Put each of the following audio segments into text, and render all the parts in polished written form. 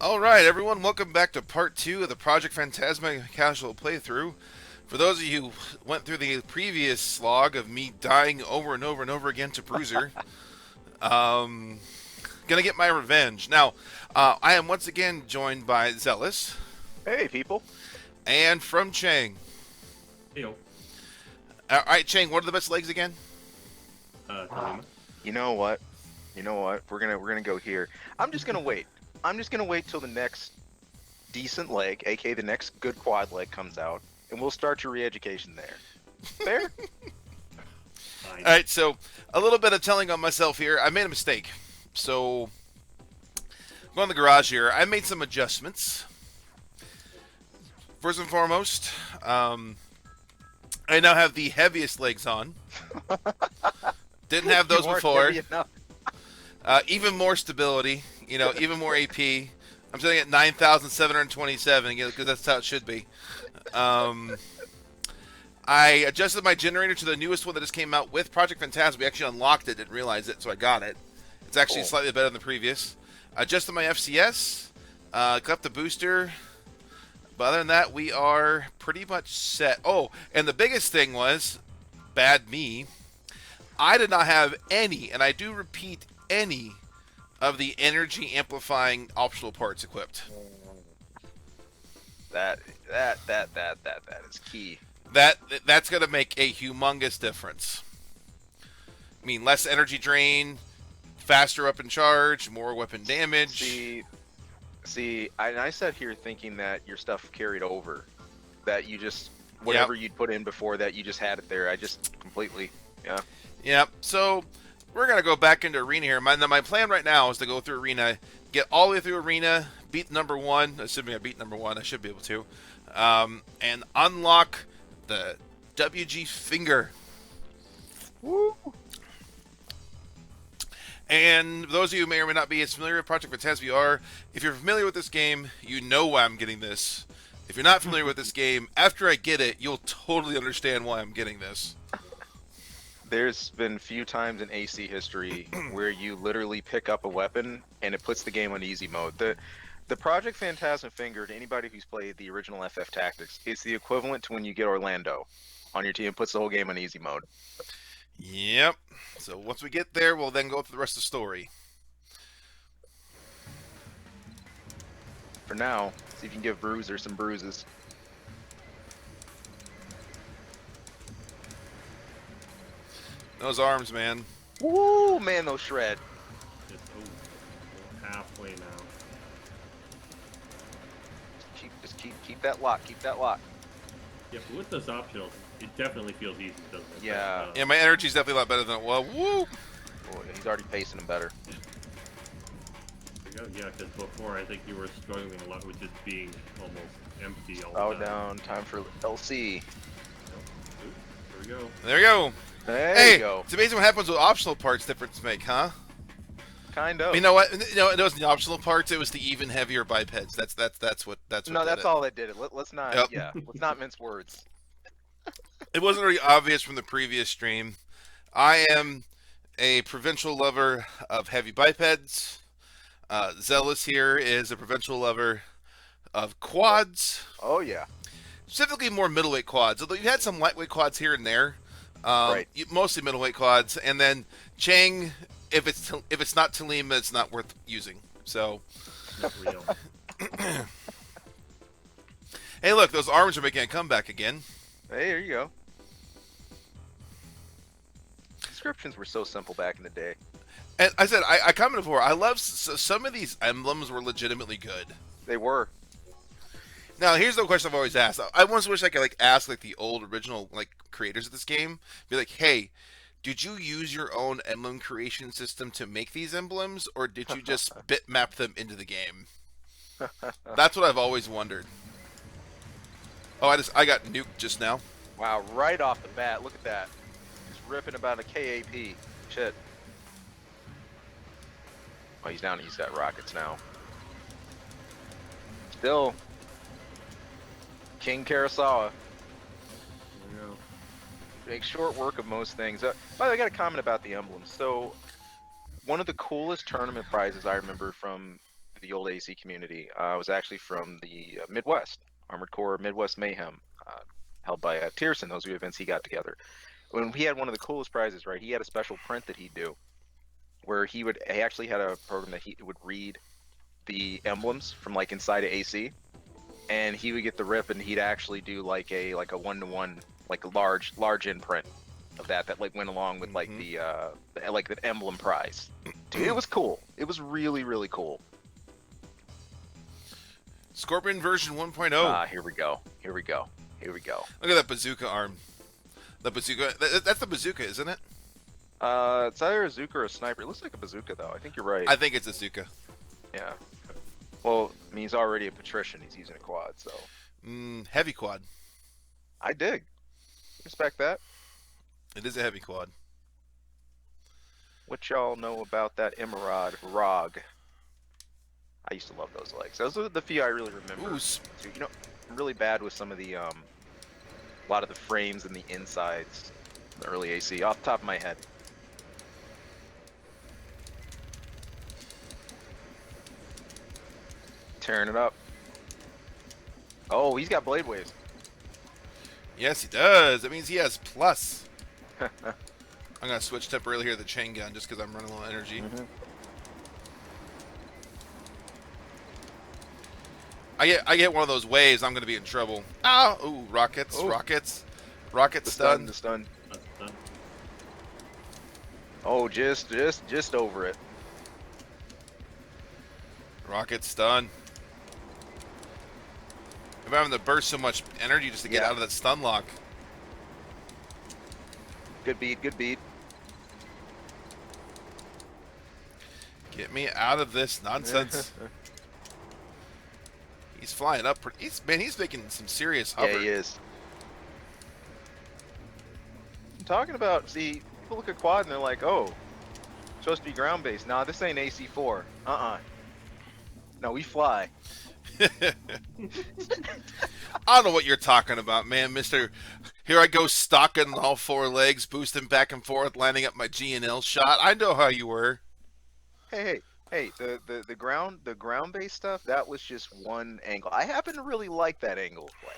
All right, everyone, welcome back to part 2 of the Project Phantasma casual playthrough. For those of you who went through the previous slog of me dying over and over and over again to Bruiser, um, gonna get my revenge. Now, I am once again joined by Zealous Hey, people. and from Chang. Heyo. All right, Chang, what are the best legs again? Tolima. You know what? You know what? We're gonna go here. I'm just gonna wait. I'm just gonna wait till the next decent leg, aka the next good quad leg, comes out, and we'll start your re-education there. Fair? Fine. All right, so a little bit of telling on myself here. I made a mistake. So, going in the garage here, I made some adjustments. First and foremost, I now have the heaviest legs on. Didn't have those You aren't before. heavy enough. Even more stability, even more AP. I'm sitting at 9,727 because that's how it should be. I adjusted my generator to the newest one that just came out with Project Phantasma. We actually unlocked it, didn't realize it, so I got it. It's actually Cool. slightly better than the previous. Adjusted my FCS, cleft the booster. But other than that, we are pretty much set. Oh, and the biggest thing was, bad me, I did not have any, and I do repeat, any of the energy amplifying optional parts equipped. That is key. That's going to make a humongous difference. I mean, less energy drain, faster weapon charge, more weapon damage. I sat here thinking that your stuff carried over, that you just whatever you'd put in before that, you just had it there. I just completely, yeah. Yep. So we're gonna go back into arena here. My plan right now is to go through arena, get all the way through arena, beat number one. Assuming I beat number one, I should be able to, and unlock the WG finger. Woo! And those of you who may or may not be as familiar with Project Phantasma are, if you're familiar with this game, you know why I'm getting this. If you're not familiar with this game, after I get it, you'll totally understand why I'm getting this. There's been few times in AC history where you literally pick up a weapon and it puts the game on easy mode. The Project Phantasma Finger, to anybody who's played the original FF Tactics, is the equivalent to when you get Orlando on your team. It puts the whole game on easy mode. Yep. So once we get there, we'll then go through the rest of the story. For now, see if you can give Bruiser some bruises. Those arms, man. Woo, man, those shred. Halfway now. Just keep that lock. Keep that lock. Yeah, but with those optionals, it definitely feels easy, doesn't it? Yeah. Yeah, my energy's definitely a lot better than it was. Woo! Oh, he's already pacing him better. There you go. Yeah, because before I think you were struggling a lot with just being almost empty all Bow the time. down. Time for LC. There we go. There we go. There Hey, you go. it's amazing what happens with optional parts difference make, huh? Kind of. You know what? It wasn't the optional parts. It was the even heavier bipeds. That's what. No, did that's it. all that did it. Let's not. Yep. Yeah. Let's not mince words. It wasn't really obvious from the previous stream. I am a provincial lover of heavy bipeds. Zealous here is a provincial lover of quads, Oh yeah. specifically more middleweight quads. Although you've had some lightweight quads here and there, Right. mostly middleweight quads. And then Chang, if it's not Tolima, it's not worth using. So, Not real. hey, look, those arms are making a comeback again. Hey, there you go. Descriptions were so simple back in the day. And I said, I commented before, I love some of these emblems were legitimately good. They were. Now, here's the question I've always asked. I once wish I could ask the old original creators of this game, be like, hey, did you use your own emblem creation system to make these emblems, or did you just bitmap them into the game? That's what I've always wondered. Oh, I got nuked just now. Wow, right off the bat, look at that. Just ripping about a KAP. Shit. Oh, he's down. He's got rockets now. Still. King Kurosawa. There we go. Makes short work of most things. By the way, I got a comment about the emblems. So, one of the coolest tournament prizes I remember from the old AC community. Was actually from the Midwest, Armored Core Midwest Mayhem, held by Tierson. Those are the events he got together. When he had one of the coolest prizes, right? He had a special print that he'd do, where he actually had a program that he would read the emblems from like inside of AC, and he would get the rip, and he'd actually do like a 1-to-1, like a large imprint of that like went along with like the emblem prize. Dude, it was cool. It was really, really cool. Scorpion version 1.0. Here we go. Here we go. Look at that bazooka arm. The bazooka. That's the bazooka, isn't it? It's either a bazooka or a sniper. It looks like a bazooka, though. I think you're right. I think it's a bazooka. Yeah. Well, I mean, he's already a patrician. He's using a quad, so. Heavy quad. I dig. Respect that. It is a heavy quad. What y'all know about that Emerald Rog? I used to love those legs. Those are the few I really remember. Ooh. So, you know, I'm really bad with some of the, a lot of the frames and the insides, the early AC, off the top of my head. Tearing it up. Oh, he's got blade waves. Yes, he does. That means he has plus. I'm going to switch temporarily here to the chain gun just because I'm running low on energy. I get one of those waves, I'm going to be in trouble. Oh, ooh, rockets, Oh. rockets. The Rocket stun. The stun. That's done. Oh, just over it. Rocket stun. If I'm having to burst so much energy just to get Yeah. out of that stun lock. Good beat, good beat. Get me out of this nonsense. He's flying up. He's making some serious hover. Yeah, he is. I'm talking about, see, people look at quad and they're like, oh, supposed to be ground based. Nah, this ain't AC4. No, we fly. I don't know what you're talking about, man, mister. Here I go stalking all four legs, boosting back and forth, lining up my G&L shot. I know how you were. Hey, the ground based stuff, that was just one angle. I happen to really like that angle of play.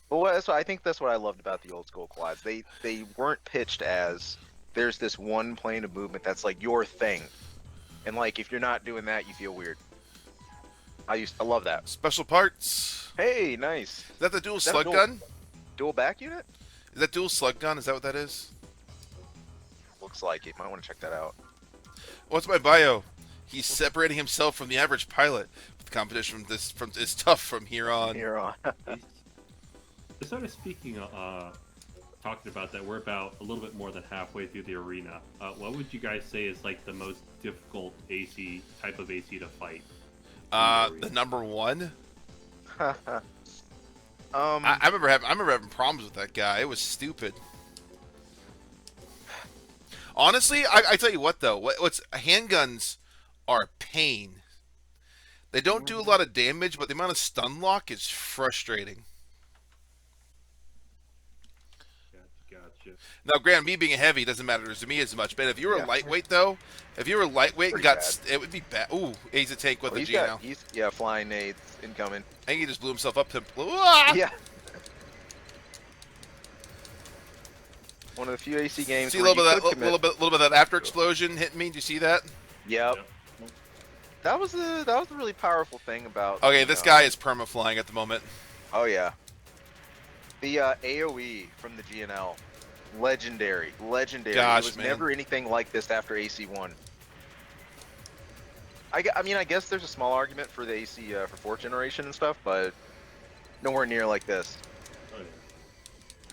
But I think that's what I loved about the old school quads. They weren't pitched as there's this one plane of movement that's like your thing. And like if you're not doing that, you feel weird. I love that. Special parts. Hey, nice. Is that the dual Is that a slug dual- gun? Dual back unit? Is that dual slug gun? Is that what that is? Looks like it. Might want to check that out. What's my bio? He's separating himself from the average pilot. The competition is tough from here on. Here on. Sort of speaking, talking about that, we're about a little bit more than halfway through the arena. What would you guys say is like the most difficult type of AC to fight? The number one. I remember having problems with that guy. It was stupid. Honestly, I tell you what though, what's handguns are a pain. They don't do a lot of damage, but the amount of stun lock is frustrating. Gotcha. Mm-hmm. Now, granted, me being a heavy doesn't matter to me as much, but if you were Yeah. lightweight though, if you were lightweight and Pretty got, it would be bad. Ooh, he's a tank with a G now. He's flying nades incoming. I think he just blew himself up. Ah! Yeah. One of the few AC games. See a where little bit you of could that, commit. little bit of that after explosion hitting me. Did you see that? Yep. Yep. That was the really powerful thing about. Okay, this guy is perma flying at the moment. Oh yeah. The AOE from the GNL, legendary. Gosh, There was man. never anything like this after AC1. I mean, I guess there's a small argument for the AC for fourth generation and stuff, but nowhere near like this. Oh, yeah.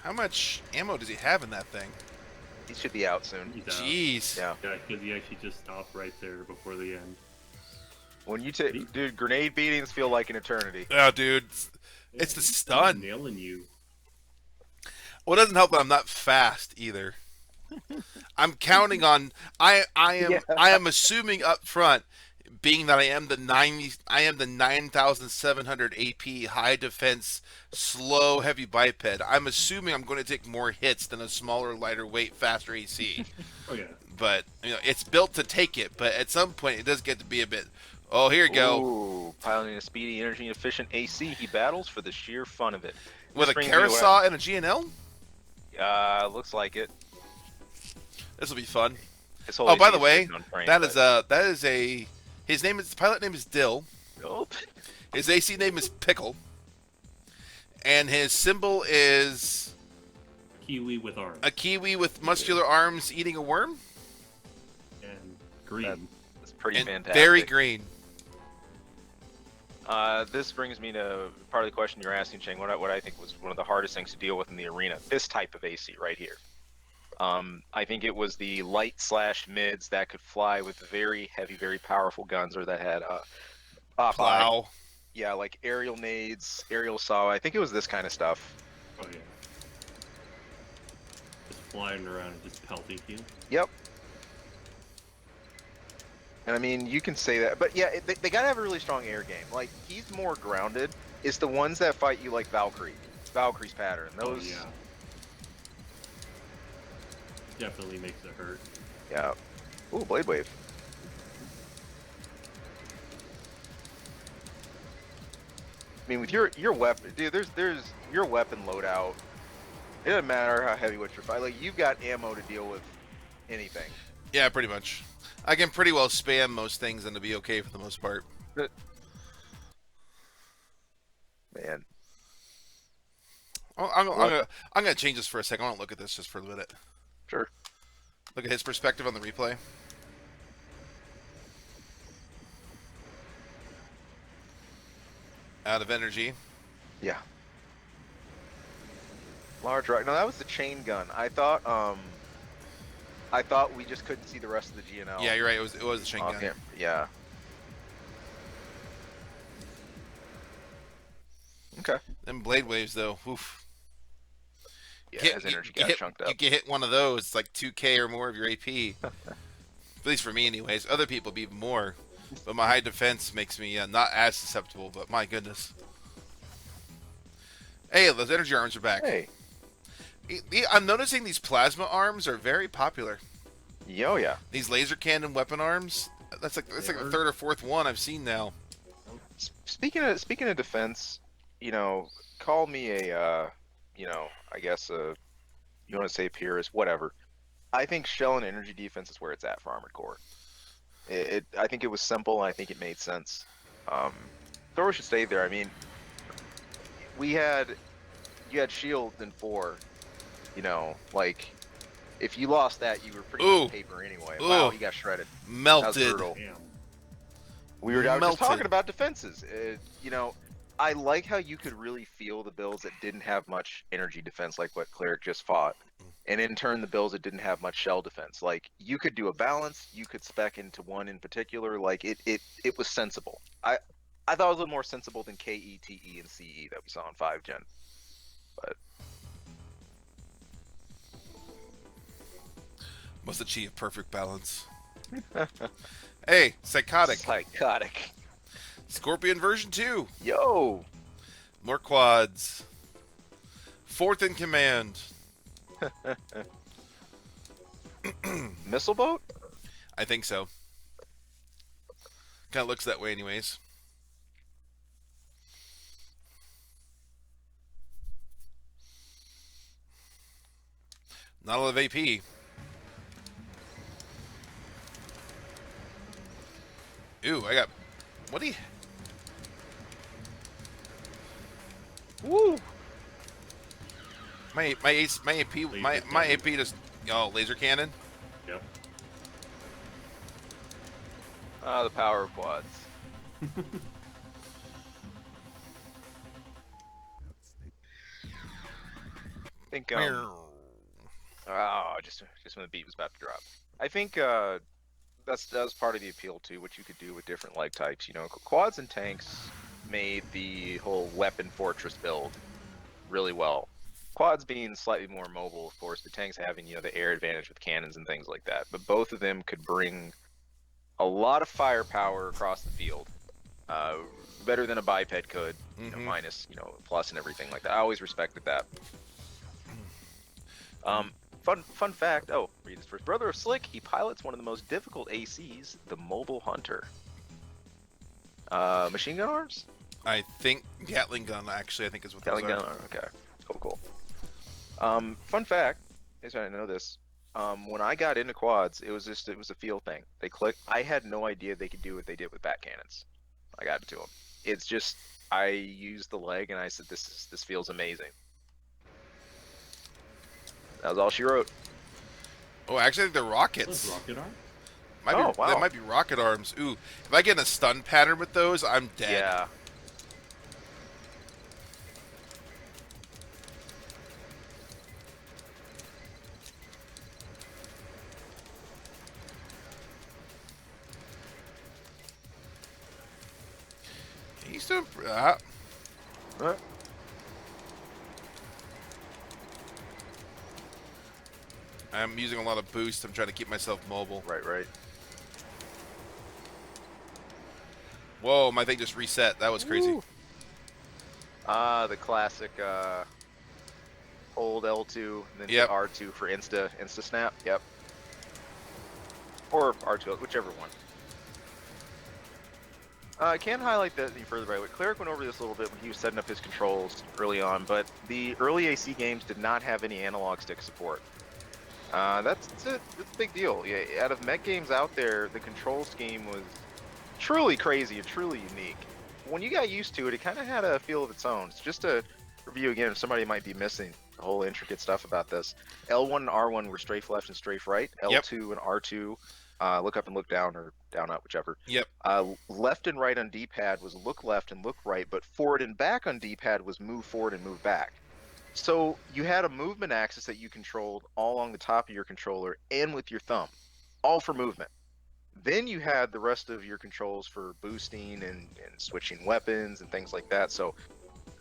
How much ammo does he have in that thing? He should be out soon. He's out. Jeez. Yeah. Yeah, because he actually just stopped right there before the end. When you take, dude, grenade beatings feel like an eternity. Oh, dude. It's the He's stun. Nailing you. Well, it doesn't help that I'm not fast either. I'm counting on. I am assuming up front, being that I am the 9,700 AP high defense slow heavy biped. I'm assuming I'm going to take more hits than a smaller, lighter weight, faster AC. Oh yeah. But it's built to take it. But at some point, it does get to be a bit. Oh, here you go. Ooh. Piloting a speedy, energy-efficient AC, he battles for the sheer fun of it. With This a brings me to carousel and a GNL? looks like it. This will be fun. His whole Oh, by AC the way, sitting on frame, that but- is a his name is the pilot name is Dill. Nope. His AC name is Pickle. And his symbol is Kiwi with arms. a kiwi with muscular arms eating a worm. And green. That's pretty And fantastic. very green. This brings me to part of the question you're asking, Cheng. What I think was one of the hardest things to deal with in the arena. This type of AC right here. I think it was the light/mids that could fly with very heavy, very powerful guns, or that had Plow. yeah, like aerial nades, aerial saw. I think it was this kind of stuff. Oh yeah. Just flying around and just pelting you. Yep. And I mean, you can say that, but yeah, they gotta have a really strong air game. Like, he's more grounded. It's the ones that fight you like Valkyrie. Valkyrie's pattern. Those. Oh, yeah. Definitely makes it hurt. Yeah. Ooh, Blade Wave. I mean, with your weapon, dude, there's your weapon loadout. It doesn't matter how heavy what you're fighting. Like, you've got ammo to deal with anything. Yeah, pretty much. I can pretty well spam most things and to be okay for the most part. Man. Oh, I'm gonna change this for a second. I want to look at this just for a minute. Sure. Look at his perspective on the replay. Out of energy. Yeah. Large rock. No, that was the chain gun. I thought we just couldn't see the rest of the GNL. Yeah, you're right. It was the chain gun. Okay. Yeah. Okay. Them blade waves though. Oof. Yeah, Hit- his energy you got hit- chunked up. You can hit one of those, it's like 2k or more of your AP. At least for me, anyways. Other people be even more. But my high defense makes me not as susceptible, but my goodness. Hey, those energy arms are back. Hey. I'm noticing these plasma arms are very popular. Yo, yeah. These laser cannon weapon arms. That's like the third or fourth one I've seen now. Speaking of defense, you know, call me a, you know, I guess you want to say purist, whatever. I think shell and energy defense is where it's at for Armored Core. I think it was simple, and I think it made sense. Thor should stay there. I mean, you had shields in 4. You know, like, if you lost that, you were pretty much paper anyway. Ooh. Wow, he got shredded. Melted. That was brutal. Damn. We were just Melted. talking about defenses. You know, I like how you could really feel the builds that didn't have much energy defense, like what Cleric just fought, and in turn the builds that didn't have much shell defense. Like, you could do a balance, you could spec into one in particular. Like, it was sensible. I thought it was a little more sensible than KE, TE, and CE that we saw in 5 Gen. But Must achieve perfect balance. Hey, Psychotic. Psychotic. Scorpion version 2. Yo. More quads. 4th in command. Missile boat? I think so. Kind of looks that way anyways. Not a lot of AP. Ooh, I got... What do you... Woo! My AP just... Oh, laser cannon? Yep. Ah, the power of quads. I think just when the beat was about to drop. I think that was part of the appeal too, what you could do with different leg types. You know, quads and tanks made the whole weapon fortress build really well. Quads being slightly more mobile, of course, the tanks having, you know, the air advantage with cannons and things like that. But both of them could bring a lot of firepower across the field. Better than a biped could, you know, minus, you know, plus and everything like that. I always respected that. Fun fact. Oh, read this first. Brother of Slick, he pilots one of the most difficult ACs, the Mobile Hunter. Machine gun arms? I think Gatling gun, actually, I think is what those Gatling gun are. arm. Okay. Cool. Fun fact. I didn't know this. When I got into quads, it was a feel thing. They clicked. I had no idea they could do what they did with bat cannons. I got it to them. It's just I used the leg and I said this feels amazing. That was all she wrote. Oh, actually, I think they're Those rockets. rocket arm? That Wow. might be rocket arms. Ooh, if I get in a stun pattern with those, I'm dead. Yeah. He's doing. I'm using a lot of boost. I'm trying to keep myself mobile. Right. Whoa, my thing just reset. That was crazy. Woo. The classic hold L2 and then hit R2 for insta snap. Yep. Or R2, whichever one. I can highlight that further, by the way. Cleric went over this a little bit when he was setting up his controls early on, but the early AC games did not have any analog stick support. That's a big deal. Yeah, out of mech games out there, the control scheme was truly crazy and truly unique. When you got used to it, it kind of had a feel of its own. It's just a review again, if somebody might be missing the whole intricate stuff about this. L1 and R1 were strafe left and strafe right. L2 and R2, look up and look down, or down up, whichever. Yep. Left and right on D-pad was look left and look right, but forward and back on D-pad was move forward and move back. So you had a movement axis that you controlled all along the top of your controller and with your thumb, all for movement. Then you had the rest of your controls for boosting and switching weapons and things like that. So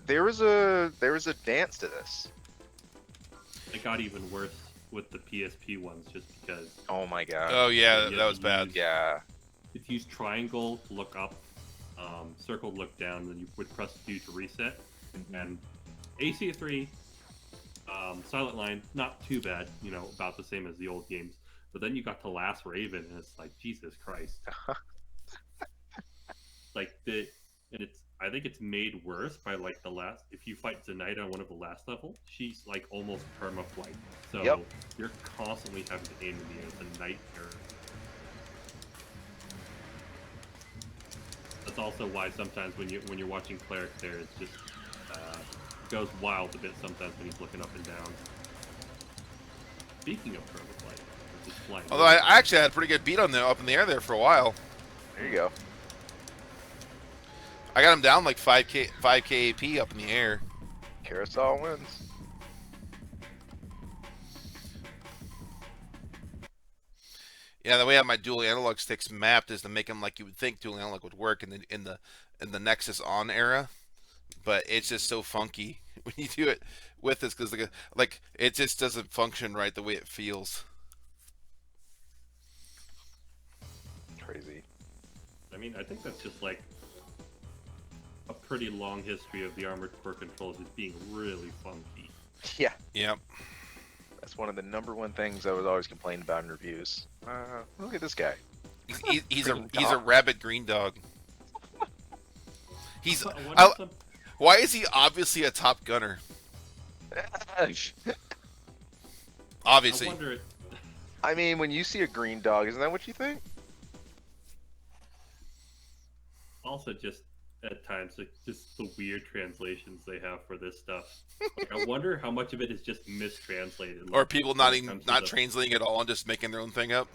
there was a dance to this. It got even worse with the PSP ones, just because. Oh my god. Oh yeah, that was bad. Yeah. If you use triangle to look up, circle to look down, then you would press Q to reset. And AC3, Silent Line, not too bad, about the same as the old games. But then you got to Last Raven, and it's like, Jesus Christ. I think it's made worse by like if you fight Zenaida on one of the last level, she's like almost perma flight. So you're constantly having to aim in the air. It's a nightmare. That's also why sometimes when you're watching Cleric there, it's just goes wild a bit sometimes when he's looking up and down. Speaking of perma flight, just flying. Although I actually had a pretty good beat on there up in the air there for a while. There you go. I got him down like 5k AP up in the air. Carousel wins. Yeah, the way I have my dual analog sticks mapped is to make them like you would think dual analog would work in the Nexus On era, but it's just so funky when you do it with this because like it just doesn't function right the way it feels. Crazy. I mean, I think that's just like a pretty long history of the Armored Core controls as being really funky. Yeah. Yep. That's one of the #1 things I was always complaining about in reviews. Look at this guy. He's a rabid green dog. Some Why is he obviously a top gunner? Obviously. I wonder. I mean, when you see a green dog, isn't that what you think? Also, just at times, like just the weird translations they have for this stuff. Like, I wonder how much of it is just mistranslated. Or like, people when it comes to not the- translating at all and just making their own thing up.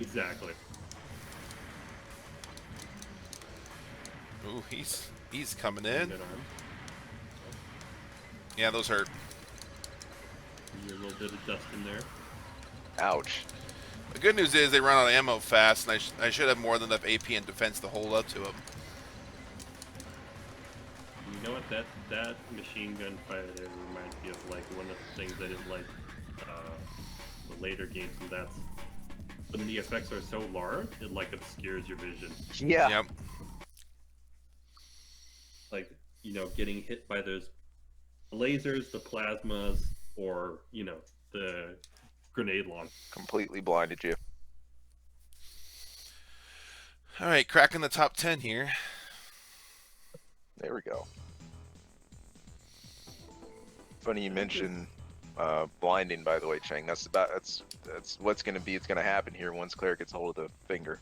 Exactly. Ooh, he's coming in. Good arm. Yeah, those hurt. You're a little bit of dust in there. Ouch. The good news is they run out of ammo fast, and I should have more than enough AP and defense to hold up to them. You know what? That machine gun fire there reminds me of like one of the things I didn't like the later games, and that's when the effects are so large, it like obscures your vision. Yeah. Yep. Like, getting hit by those lasers, the plasmas, or the grenade launch. Completely blinded you. All right, cracking the top 10 here. There we go. Funny you mention blinding, by the way, Cheng. That's what's gonna be. It's gonna happen here once Cleric gets hold of the finger.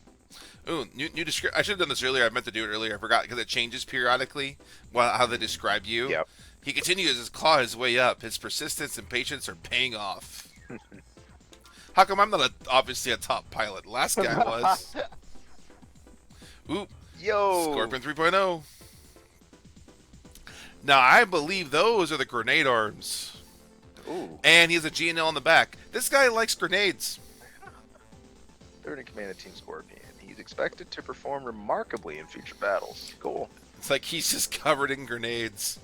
Ooh, new description. I should have done this earlier. I meant to do it earlier. I forgot because it changes periodically. How they describe you. Yep. He continues his claw his way up. His persistence and patience are paying off. How come I'm not obviously a top pilot? Last guy was. Ooh. Yo. Scorpion 3.0. Now, I believe those are the grenade arms. Ooh. And he has a GNL on the back. This guy likes grenades. Third in command of Team Scorpion. He's expected to perform remarkably in future battles. Cool. It's like he's just covered in grenades.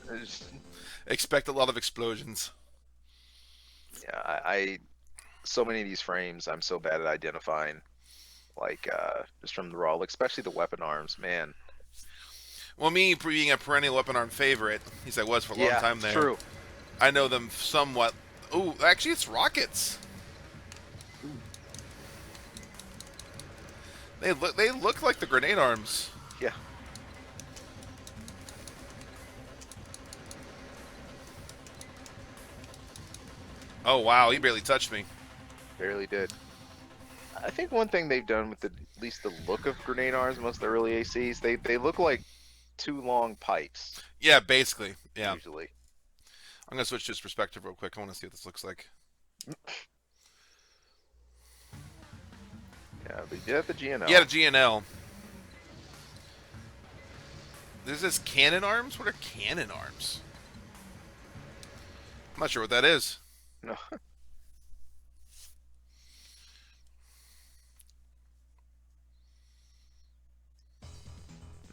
Expect a lot of explosions. Yeah, I so many of these frames I'm so bad at identifying. Like, just from the raw look, especially the weapon arms, man. Well, me being a perennial weapon arm favorite, at least I was for a long time there. True. I know them somewhat. Ooh, actually, it's rockets. They look like the grenade arms. Yeah. Oh wow, he barely touched me. Barely did. I think one thing they've done with at least the look of grenade arms, most of the early ACs, they look like two long pipes. Yeah, basically. Yeah. Usually. I'm gonna switch to his perspective real quick. I want to see what this looks like. Yeah, but you have the GNL. Yeah, the GNL. There's this cannon arms. What are cannon arms? I'm not sure what that is. No.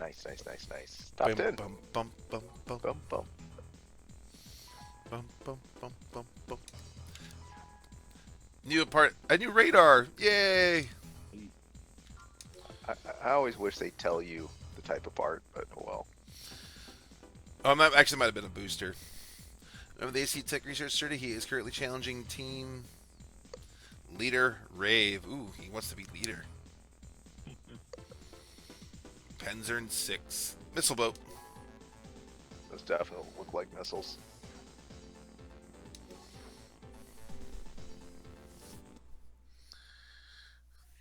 Nice. Top 10. Bum, bum, bum, bum, Bum, bum. bum, bum, bum, bum, bum. A new radar. Yay! I always wish they'd tell you the type of part, but oh well. That actually might have been a booster. Remember the AC Tech Research Study? He is currently challenging team leader Rave. Ooh, he wants to be leader. Penzern 6. Missile boat. Those definitely look like missiles.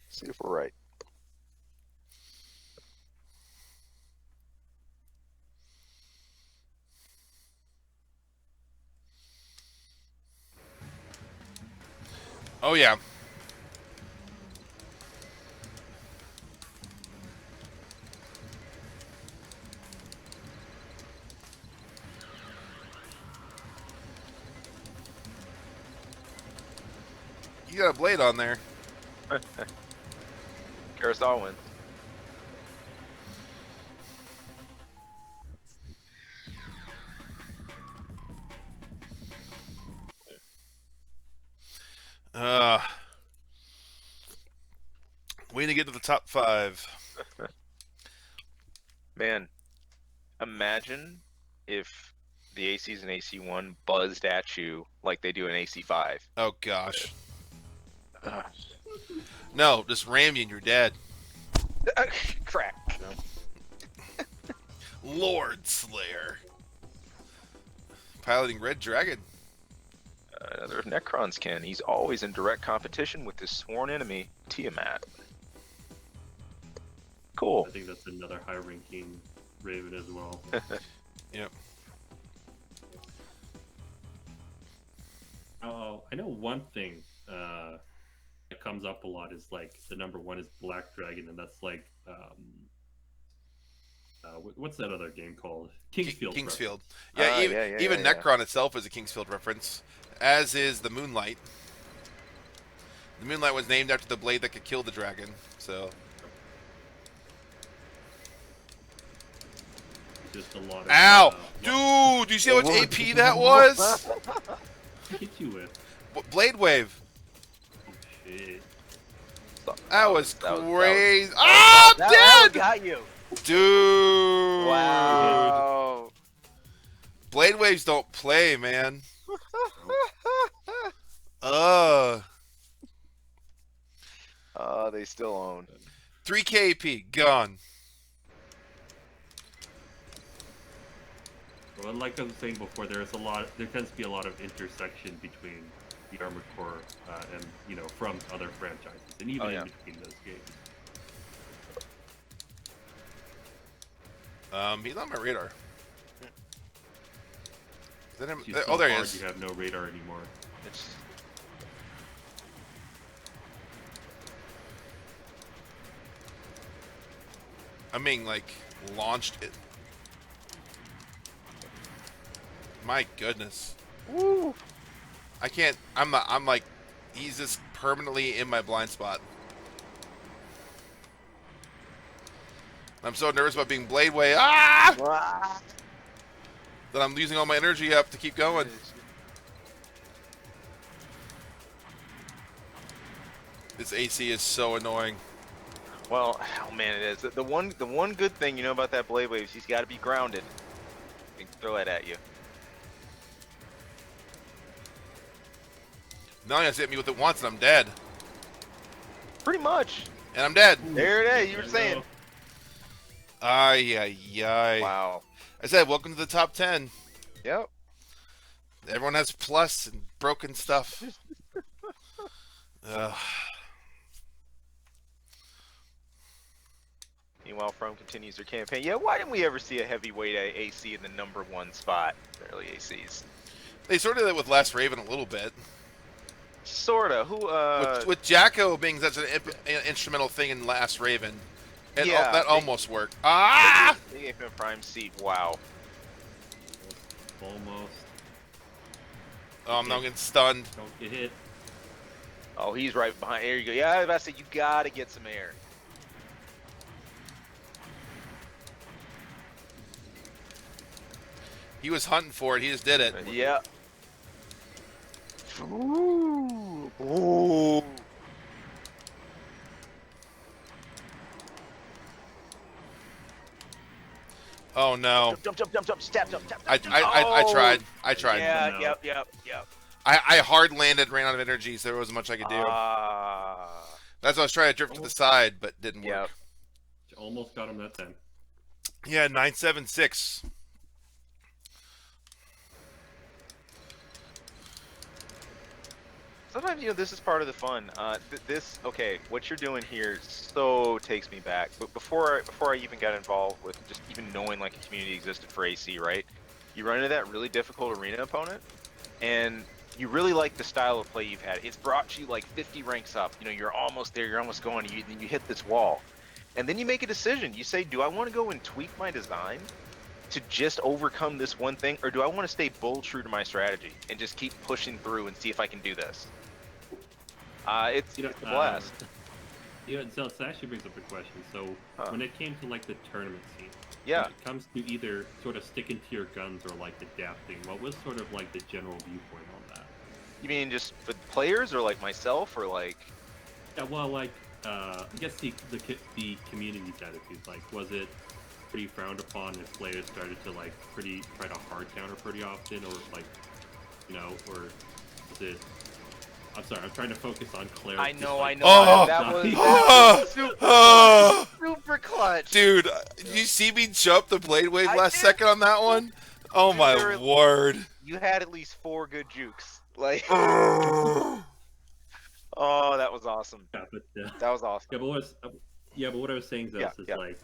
See if we're right. Oh yeah. You got a blade on there. Carousel wins. Waiting to get to the top 5. Man, imagine if the ACs in AC1 buzzed at you like they do in AC5. Oh gosh. No, just ram you and you're dead. Crack. Lord Slayer. Piloting Red Dragon. Another of Necron's kin. He's always in direct competition with his sworn enemy, Tiamat. Cool. I think that's another high-ranking Raven as well. Yep. Oh, I know one thing that comes up a lot is like the number 1 is Black Dragon, and that's like what's that other game called? Kingsfield. Kingsfield. Yeah, even Necron itself is a Kingsfield reference, as is the Moonlight. The Moonlight was named after the blade that could kill the dragon. So. Just a lot of, Ow! Dude, do you see how much AP that was? What hit you with? Blade Wave. Oh, shit. That was crazy. Ah, I'm dead! got you. Dude. Wow. Blade Waves don't play, man. They still own. 3K AP, gone. Well, like I was saying before, there tends to be a lot of intersection between the Armored Core and from other franchises, and even in between those games. He's on my radar. Is that him? He's so Oh, there he hard, is. You have no radar anymore. It's I mean, like, launched it. My goodness. woo. I can't. I'm not. I'm like, he's just permanently in my blind spot. I'm so nervous about being Blade Way. Ah! That I'm using all my energy up to keep going. This AC is so annoying. Well, oh man, it is. The one good thing you know about that Blade Wave is he's got to be grounded. He can throw that at you. Now he has to hit me with it once and I'm dead. Pretty much. And I'm dead. There it is. You were saying. Ay, ay, ay. Wow. I said, welcome to the top 10. Yep. Everyone has plus and broken stuff. Ugh. Meanwhile, From continues their campaign. Yeah, why didn't we ever see a heavyweight AC in the #1 spot? Early ACs. They sort of did it with Last Raven a little bit. Sorta. Who? With Jacko being such an instrumental thing in Last Raven, that almost worked. Ah! They gave him a prime seat. Wow. Almost. Oh, I'm now getting stunned. Don't get hit. Oh, he's right behind. There you go. Yeah, I was about to say you gotta get some air. He was hunting for it. He just did it. Yeah. Ooh. Ooh. Oh no! Jump, step, jump. I tried. I tried. Yeah, No. yep. I hard landed, ran out of energy, so there wasn't much I could do. That's why I was trying to drift to the side, but didn't work. Almost got him that time. Yeah, 976. Sometimes, this is part of the fun. Okay, what you're doing here so takes me back. But before I even got involved with just even knowing like a community existed for AC, right? You run into that really difficult arena opponent, and you really like the style of play you've had. It's brought you like 50 ranks up. You're almost there. You're almost going. You hit this wall, and then you make a decision. You say, do I want to go and tweak my design to just overcome this one thing, or do I want to stay bull true to my strategy and just keep pushing through and see if I can do this? It's a blast. So it actually brings up a question. So when it came to like the tournament scene, yeah, when it comes to either sort of sticking to your guns or like adapting, what was sort of like the general viewpoint on that? You mean just for players or like myself or like? Yeah, well, like I guess the community's attitude, like, was it pretty frowned upon if players started to like try to hard counter pretty often, or like, or was it? I'm sorry, I'm trying to focus on Cleric. I know. Oh! That was super clutch. Dude, did you see me jump the Blade Wave I last did. second on that one? Oh Dude, my word. You had at least 4 good jukes. Like, Oh, that was awesome. Yeah, but, That was awesome. but what I was saying though is like,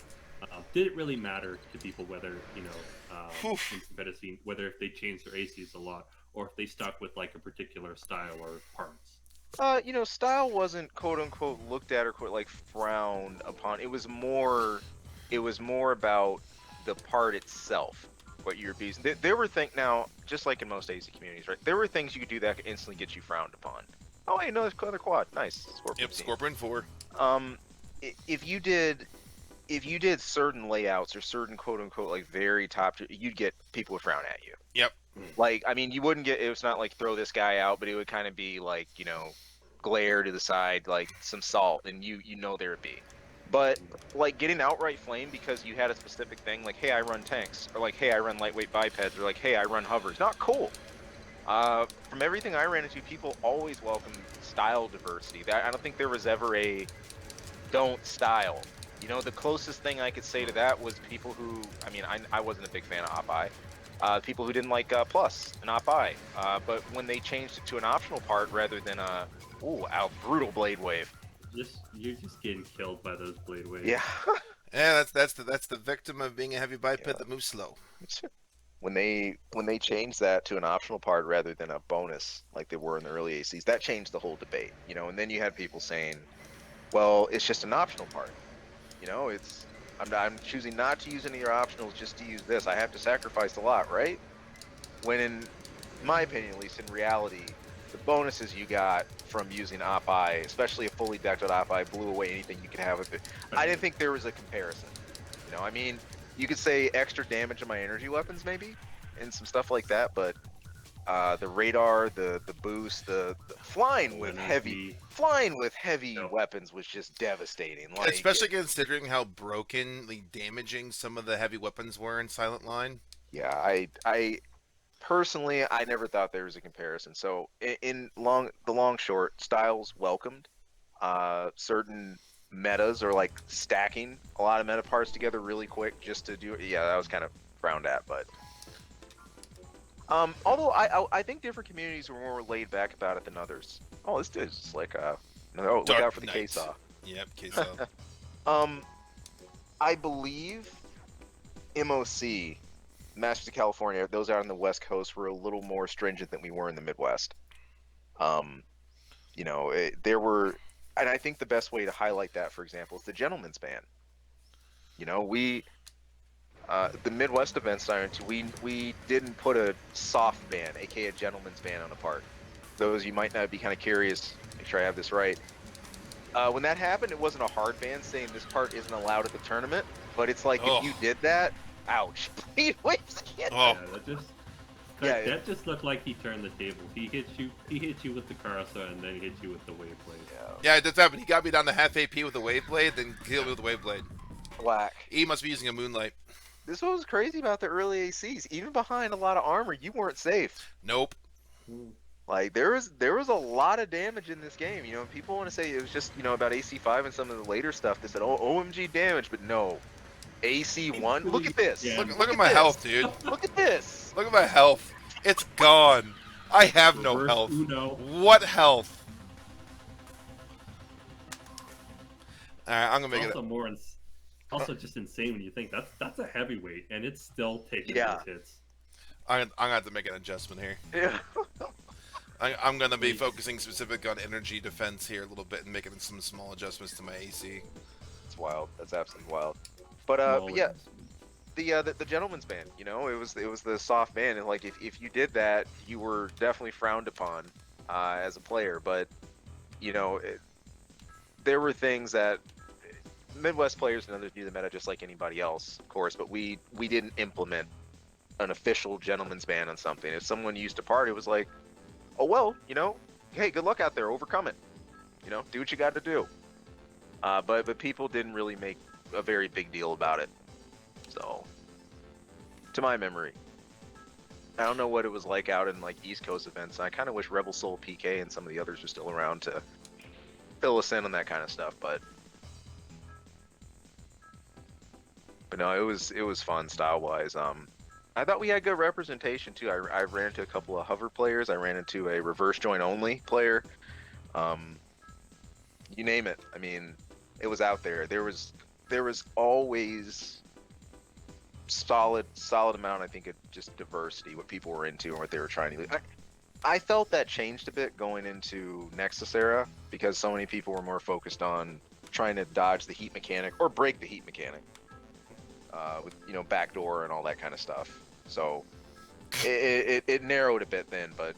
did it really matter to people whether in the competitive scene, whether if they changed their ACs a lot, or if they stuck with like a particular style or parts? Style wasn't quote unquote looked at or quote like frowned upon. It was more about the part itself, what you're abusing. There were things, now, just like in most AC communities, right? There were things you could do that could instantly get you frowned upon. Oh, hey, no, there's another quad. Nice. Scorpion yep, team. Scorpion 4. If you did certain layouts or certain quote unquote like very top, you'd get people would frown at you. Yep. Like, I mean, you wouldn't get, it was not like throw this guy out, but it would kind of be like, glare to the side, like some salt, and you there would be. But like getting outright flame because you had a specific thing, like, hey, I run tanks, or like, hey, I run lightweight bipeds, or like, hey, I run hovers. Not cool. From everything I ran into, people always welcome style diversity. I don't think there was ever a don't style. The closest thing I could say to that was people who, I mean, I wasn't a big fan of Op-I. People who didn't like Plus and Op-I. But when they changed it to an optional part rather than a brutal blade wave. You're just getting killed by those blade waves. Yeah. Yeah, that's the victim of being a heavy biped that moves slow. When they changed that to an optional part rather than a bonus like they were in the early ACs, that changed the whole debate, you know. And then you had people saying, "Well, it's just an optional part, you know. I'm choosing not to use any of your optionals just to use this. I have to sacrifice a lot, right?" When in my opinion, at least in reality, the bonuses you got from using Op-I, especially a fully decked out Op-I, blew away anything you could have with it. I didn't think there was a comparison. You know, I mean, you could say extra damage on my energy weapons maybe, and some stuff like that, but the radar, the boost, the flying with heavy weapons was just devastating. Like, especially considering how brokenly damaging some of the heavy weapons were in Silent Line. Yeah, I personally, I never thought there was a comparison. So in the long short, Styles welcomed certain metas, or like stacking a lot of meta parts together really quick just to do it. Yeah, that was kind of frowned at, but although I think different communities were more laid back about it than others. Oh, this dude's just like look Dark out for the Knight. K-Saw. Yep, K-Saw. I believe MOC, Masters of California, those out on the West Coast were a little more stringent than we were in the Midwest. You know, there were, and I think the best way to highlight that, for example, is the Gentleman's Ban. You know, the Midwest events I went to, we didn't put a soft ban, aka a Gentleman's Ban, on a part. Those you might not be kind of curious, make sure I have this right. When that happened, it wasn't a hard ban saying this part isn't allowed at the tournament, but it's like if you did that, ouch. Blade waves again. Oh. That just looked like he turned the table. He hit you with the Karasa and then hit you with the Wave Blade. Yeah, that's happened. He got me down to half AP with the Wave Blade, then killed me with the Wave Blade. Black. He must be using a Moonlight. This was crazy about the early ACs. Even behind a lot of armor, you weren't safe. Nope. Like there was a lot of damage in this game. You know, people want to say it was just, you know, about AC5 and some of the later stuff. They said, "Oh, OMG damage," but no. AC1. Look at this. Yeah. Look at my health, dude. Look at this. Look at my health. It's gone. I have no Reverse health. Uno. What health? Alright, I'm gonna make it. Also just insane when you think that's a heavyweight and it's still taking Yeah. those hits. I'm gonna have to make an adjustment here. Yeah. I'm gonna be focusing specific on energy defense here a little bit and making some small adjustments to my AC. It's wild. That's absolutely wild. But yeah, the Gentleman's Ban. You know, it was the soft ban, and like if you did that, you were definitely frowned upon as a player. But you know, there were things that Midwest players and others knew the meta just like anybody else, of course. But we didn't implement an official Gentleman's Ban on something. If someone used a part, it was like, oh well, you know, hey, good luck out there, overcome it. You know, do what you got to do. But people didn't really make a very big deal about it. So, to my memory, I don't know what it was like out in like East Coast events. I kind of wish Rebel Soul, PK, and some of the others were still around to fill us in on that kind of stuff. But no, it was fun style wise. I thought we had good representation too. I ran into a couple of hover players. I ran into a reverse join only player. You name it. I mean, it was out there. There was always solid amount, I think, of just diversity, what people were into and what they were trying to do. I felt that changed a bit going into Nexus era because so many people were more focused on trying to dodge the heat mechanic or break the heat mechanic with, you know, backdoor and all that kind of stuff. So it narrowed a bit then, but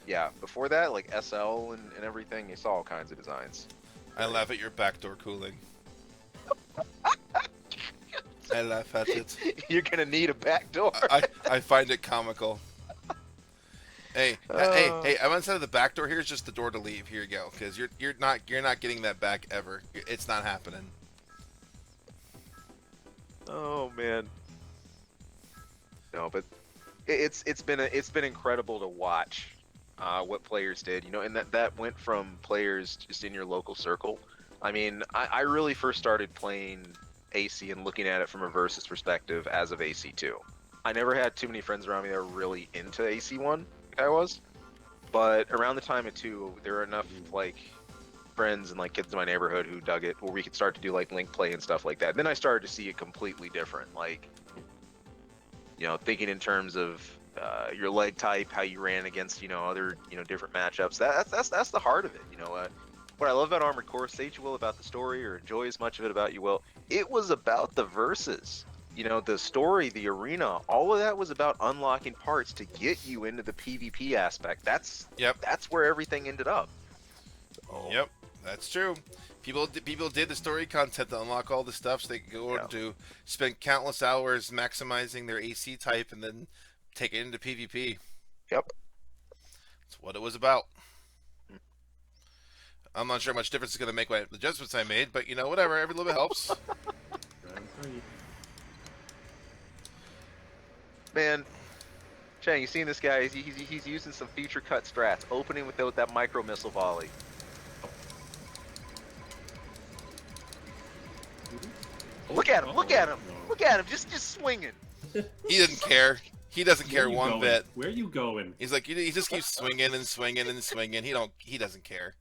yeah, before that, like SL and everything, you saw all kinds of designs. I laugh at your backdoor cooling. I laugh at it. You're gonna need a backdoor. I find it comical. Hey, hey! I'm inside of the back door. Here's just the door to leave. Here you go, because you're not getting that back ever. It's not happening. Oh man. No, but it's been incredible to watch what players did. You know, and that went from players just in your local circle. I mean, I really first started playing AC and looking at it from a versus perspective as of AC2. I never had too many friends around me that were really into AC1 like I was. But around the time of 2, there were enough like friends and like kids in my neighborhood who dug it, where we could start to do like link play and stuff like that. Then I started to see it completely different, like, you know, thinking in terms of your leg type, how you ran against, you know, other, you know, different matchups. That's the heart of it. You know, what I love about Armored Core, say what you will about the story or enjoy as much of it about you will, it was about the verses. You know, the story, the arena, all of that was about unlocking parts to get you into the PvP aspect. That's where everything ended up. So, Yep, that's true. People did the story content to unlock all the stuff, so they could go on to spend countless hours maximizing their AC type and then take it into PvP. Yep. That's what it was about. I'm not sure how much difference it's going to make by the adjustments I made, but you know, whatever. Every little bit helps. Man, Chang, you seen this guy? He's using some feature cut strats, opening with that micro missile volley. Look at him! Look at him! Look at him! Just swinging. He didn't care. He doesn't care one bit. Where are you going? He's like, he just keeps swinging and swinging and swinging. He doesn't care.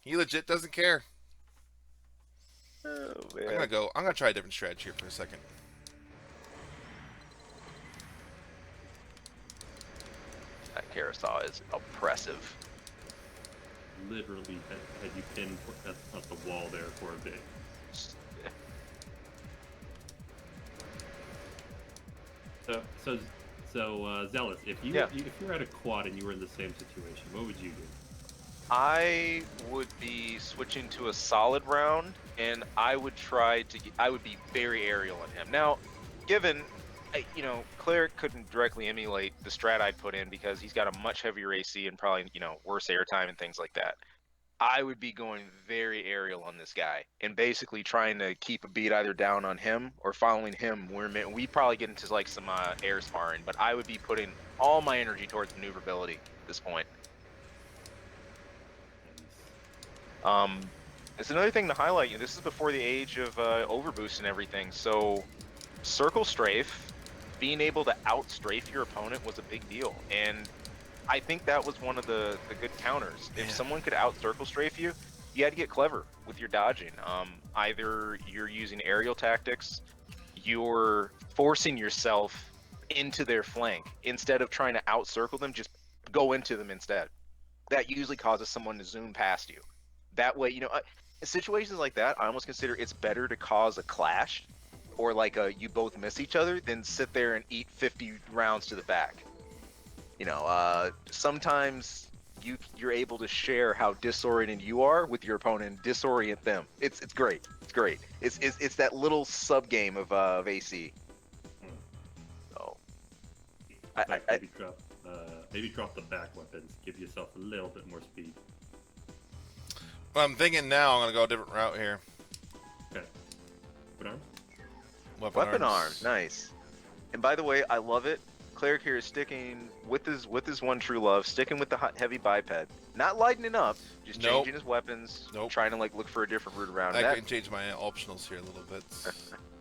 He legit doesn't care. Oh, man. I'm gonna try a different strategy here for a second. That carousel is oppressive. Literally had you pinned at the wall there for a bit. So Zealous, if you were at a quad and you were in the same situation, what would you do? I would be switching to a solid round, and I would I would be very aerial on him. Now, given, you know, Cleric couldn't directly emulate the strat I'd put in because he's got a much heavier AC and probably, you know, worse airtime and things like that. I would be going very aerial on this guy and basically trying to keep a beat either down on him or following him. We'd probably get into like some air sparring, but I would be putting all my energy towards maneuverability at this point. It's another thing to highlight. This is before the age of overboost and everything. So circle strafe, being able to out strafe your opponent was a big deal, and I think that was one of the good counters. If someone could out circle strafe you, you had to get clever with your dodging. Either you're using aerial tactics, you're forcing yourself into their flank instead of trying to out circle them. Just go into them instead. That usually causes someone to zoom past you. That way, you know, in situations like that, I almost consider it's better to cause a clash or like you both miss each other than sit there and eat 50 rounds to the back. You know, sometimes you're able to share how disoriented you are with your opponent and disorient them. It's great. It's great. It's that little sub game of AC. So maybe drop the back weapons, give yourself a little bit more speed. Well, I'm thinking now I'm gonna go a different route here. Okay. Weapon arm? Weapon arm, nice. And by the way, I love it. Cleric here is sticking with his one true love, sticking with the heavy biped, not lightening up, just changing his weapons, trying to like look for a different route around. I can change my optionals here a little bit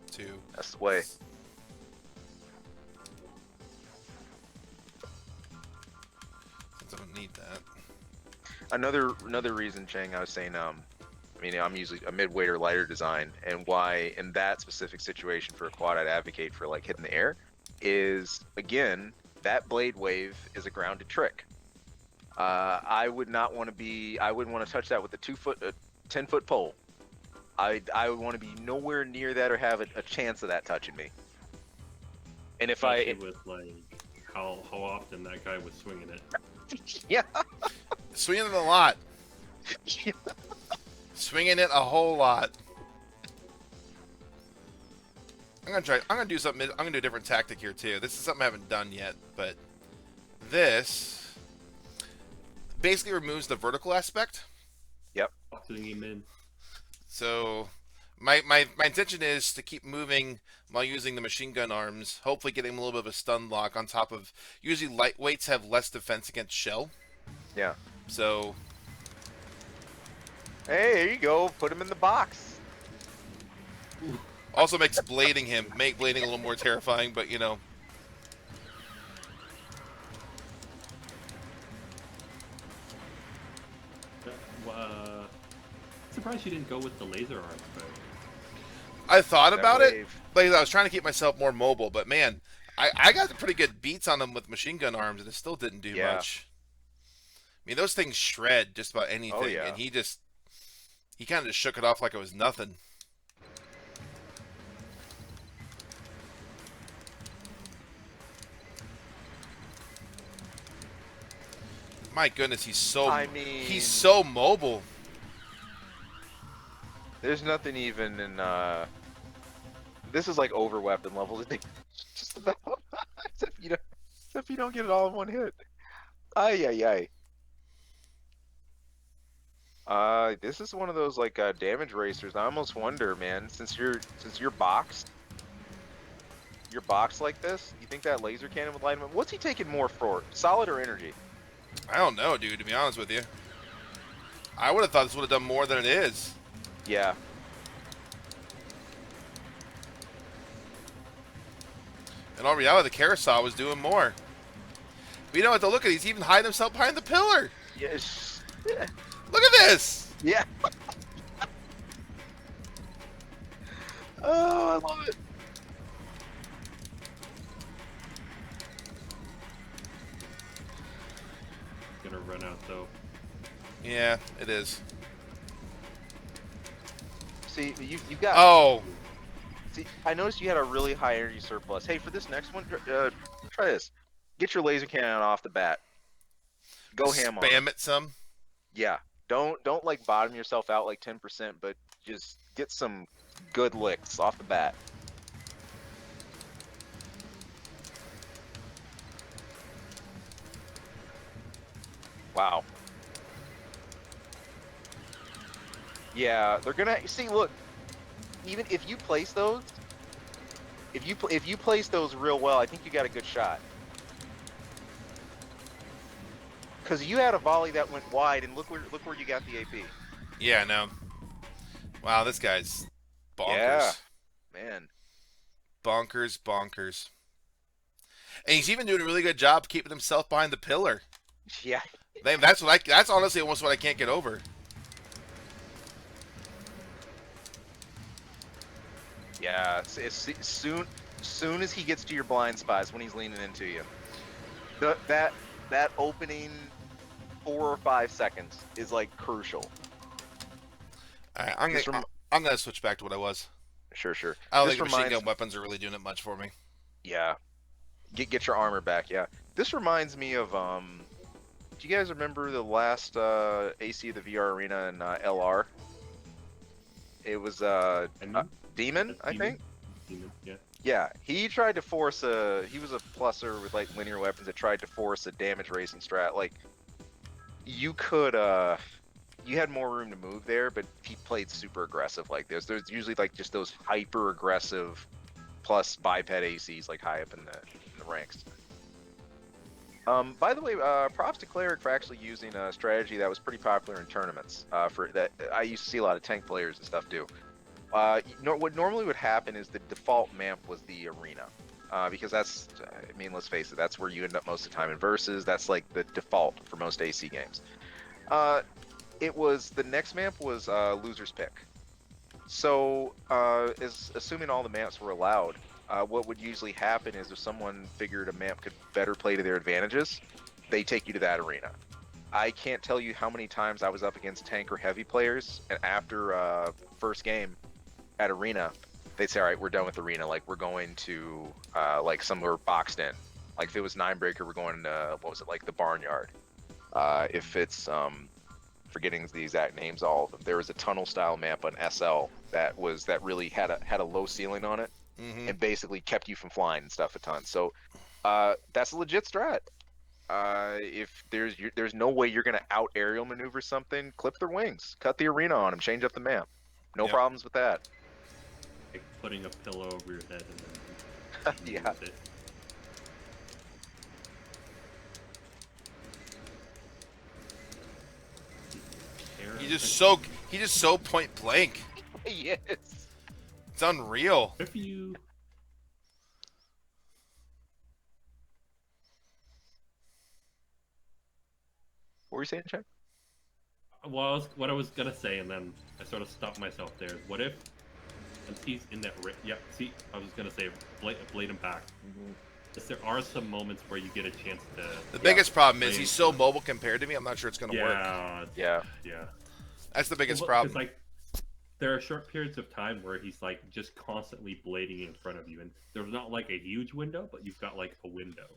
too. That's the way. Since I don't need that. Another reason, Chang, I was saying, I mean, I'm usually a mid-weight or lighter design, and why in that specific situation for a quad I'd advocate for like hitting the air is, again, that blade wave is a grounded trick. I wouldn't want to touch that with a 10-foot pole. I would want to be nowhere near that or have a chance of that touching me. And if with like how often that guy was swinging it. Yeah. Swinging it a lot. Swinging it a whole lot. I'm gonna do something. I'm gonna do a different tactic here too. This is something I haven't done yet, but this basically removes the vertical aspect. Yep. So my intention is to keep moving while using the machine gun arms, hopefully getting a little bit of a stun lock on top of. Usually lightweights have less defense against shell. Yeah. So. Hey, there you go. Put him in the box. Also makes blading a little more terrifying, but you know. Surprised you didn't go with the laser arm, but I thought That about it. wave. Like I was trying to keep myself more mobile, but man, I got pretty good beats on them with machine gun arms, and it still didn't do Yeah. much. I mean, those things shred just about Oh, anything, yeah. and he kind of just shook it off like it was nothing. My goodness, he's I so mobile. There's nothing even in this is like over weapon levels. Just about except you don't get it all in one hit. Ay ay ay. This is one of those like damage racers. I almost wonder, man, since you're boxed like this, you think that laser cannon would light him up? What's he taking more for? Solid or energy? I don't know, dude, to be honest with you. I would have thought this would have done more than it is. Yeah. In all reality, the carousel was doing more. But you know what, though? Look at he's even hiding himself behind the pillar. Yes. Look at this. Yeah. Oh, I love it. gonna run out though. Yeah, it is. See, you've got. Oh. See, I noticed you had a really high energy surplus. Hey, for this next one, try this. Get your laser cannon off the bat. Go ham on it. Spam it some. Yeah. Don't like bottom yourself out like 10%, but just get some good licks off the bat. Wow. Yeah, they're gonna see. Look, even if you place those, if you place those real well, I think you got a good shot. Because you had a volley that went wide, and look where you got the AP. Yeah, no. Wow, this guy's bonkers. Yeah, man. Bonkers, bonkers. And he's even doing a really good job keeping himself behind the pillar. Yeah. That's honestly almost what I can't get over. Yeah. Soon as he gets to your blind spots, when he's leaning into you, that opening 4 or 5 seconds is like crucial. All right, I'm gonna switch back to what I was. Sure. I don't think the machine gun weapons are really doing it much for me. Yeah. Get your armor back. Yeah. This reminds me of do you guys remember the last AC of the VR arena in LR? It was Demon, I think. Demon, yeah. Yeah, he tried to force he was a plusser with like linear weapons that tried to force a damage racing strat. Like you could you had more room to move there, but he played super aggressive like this. There's usually like just those hyper aggressive plus biped ACs like high up in the ranks. By the way, props to Cleric for actually using a strategy that was pretty popular in tournaments. For that, I used to see a lot of tank players and stuff do. What normally would happen is the default map was the arena, because that's, I mean, let's face it, that's where you end up most of the time in versus. That's like the default for most AC games. The next map was loser's pick. So, assuming all the maps were allowed, what would usually happen is if someone figured a map could better play to their advantages, they take you to that arena. I can't tell you how many times I was up against tank or heavy players, and after first game at arena, they'd say, "All right, we're done with arena. Like we're going to like somewhere boxed in. Like if it was Ninebreaker, we're going to what was it like the Barnyard. If it's forgetting the exact names, all of them. There was a tunnel style map on SL that really had a low ceiling on it, and basically kept you from flying and stuff a ton. So that's a legit strat. If there's no way you're gonna out aerial maneuver something, clip their wings, cut the arena on them, change up the map. No problems with that. Like putting a pillow over your head and then Yeah. it. He's just so point blank. Yes. It's unreal. If you What were you saying, Chuck? what I was gonna say, and then I sort of stopped myself there. Is what if, once he's in that, see, I was gonna say, blade him back. Because there are some moments where you get a chance to. The biggest problem is he's so mobile compared to me. I'm not sure it's gonna work. Yeah. That's the biggest Well, problem. 'cause, like, there are short periods of time where he's like just constantly blading in front of you, and there's not like a huge window, but you've got like a window.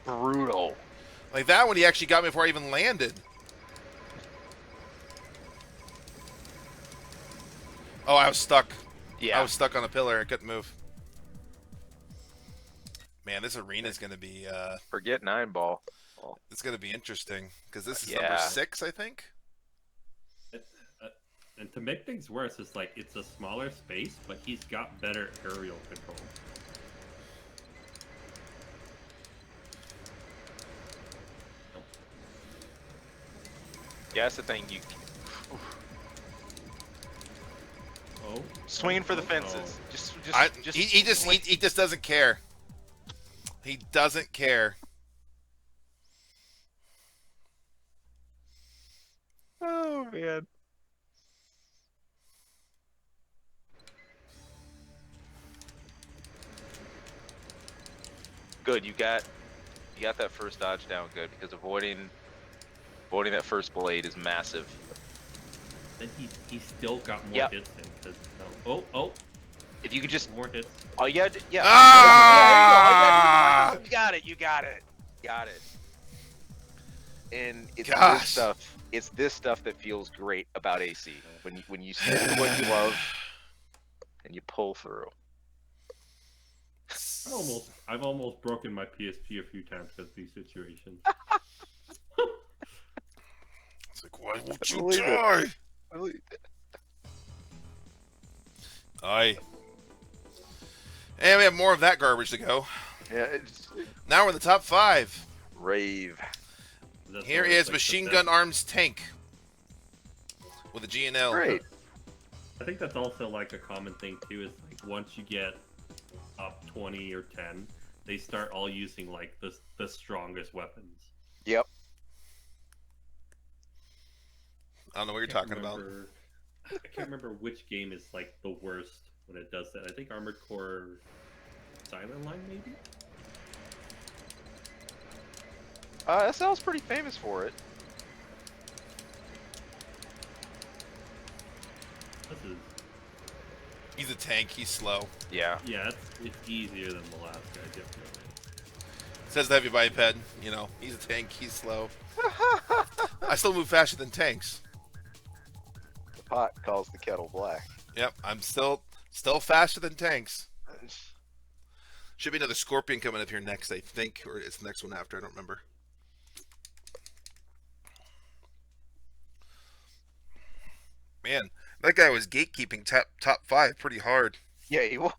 Brutal. Like that one, he actually got me before I even landed. Oh, I was stuck. Yeah. I was stuck on a pillar. I couldn't move. Man, this arena is going to be... Forget 9-ball. It's going to be interesting. Because this is Yeah. number 6, I think? And to make things worse, it's like it's a smaller space, but he's got better aerial control. Yeah, that's the thing. You Oh, swinging for the oh. fences. He just doesn't care. He doesn't care. Oh man. Good, you got that first dodge down good, because avoiding that first blade is massive. Then he's still got more Yep. hits in. Cause, oh, If you could just more hits. oh yeah. Ah! You got it. Got it. And it's Gosh. this stuff. It's this stuff that feels great about AC when you stick to what you love and you pull through. I've almost broken my PSP a few times because of these situations. It's like, why won't you Believe it. die? Aye. And we have more of that garbage to go. Yeah, it's Now we're in the top 5. rave. That's Here always, is like, Machine the Gun best. Arms Tank. With a GNL. Great. I think that's also like a common thing too. Is like once you get up 20 or 10, they start all using like the strongest weapons. Yep. I don't know what you're talking about. I can't remember which game is like the worst when it does that. I think Armored Core Silent Line, maybe? SL's pretty famous for it. This is, He's a tank. He's slow. Yeah. yeah, it's easier than the last guy, definitely. Says the heavy biped. You know, he's a tank. He's slow. I still move faster than tanks. The pot calls the kettle black. Yep, I'm still faster than tanks. Should be another Scorpion coming up here next, I think, or it's the next one after. I don't remember. Man, that guy was gatekeeping top 5 pretty hard. Yeah, he was.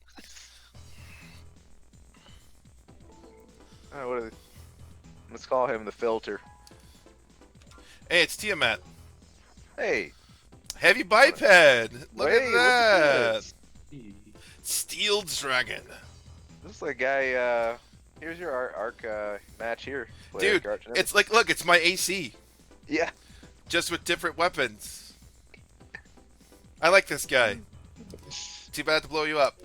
Let's call him the filter. Hey, it's Tiamat. Hey, Heavy biped. Look hey, at that. what's Steel Dragon. this is a guy. Here's your arc match here, player Dude, Arch it's like, look, it's my AC. yeah. Just with different weapons. I like this guy. Too bad to blow you up.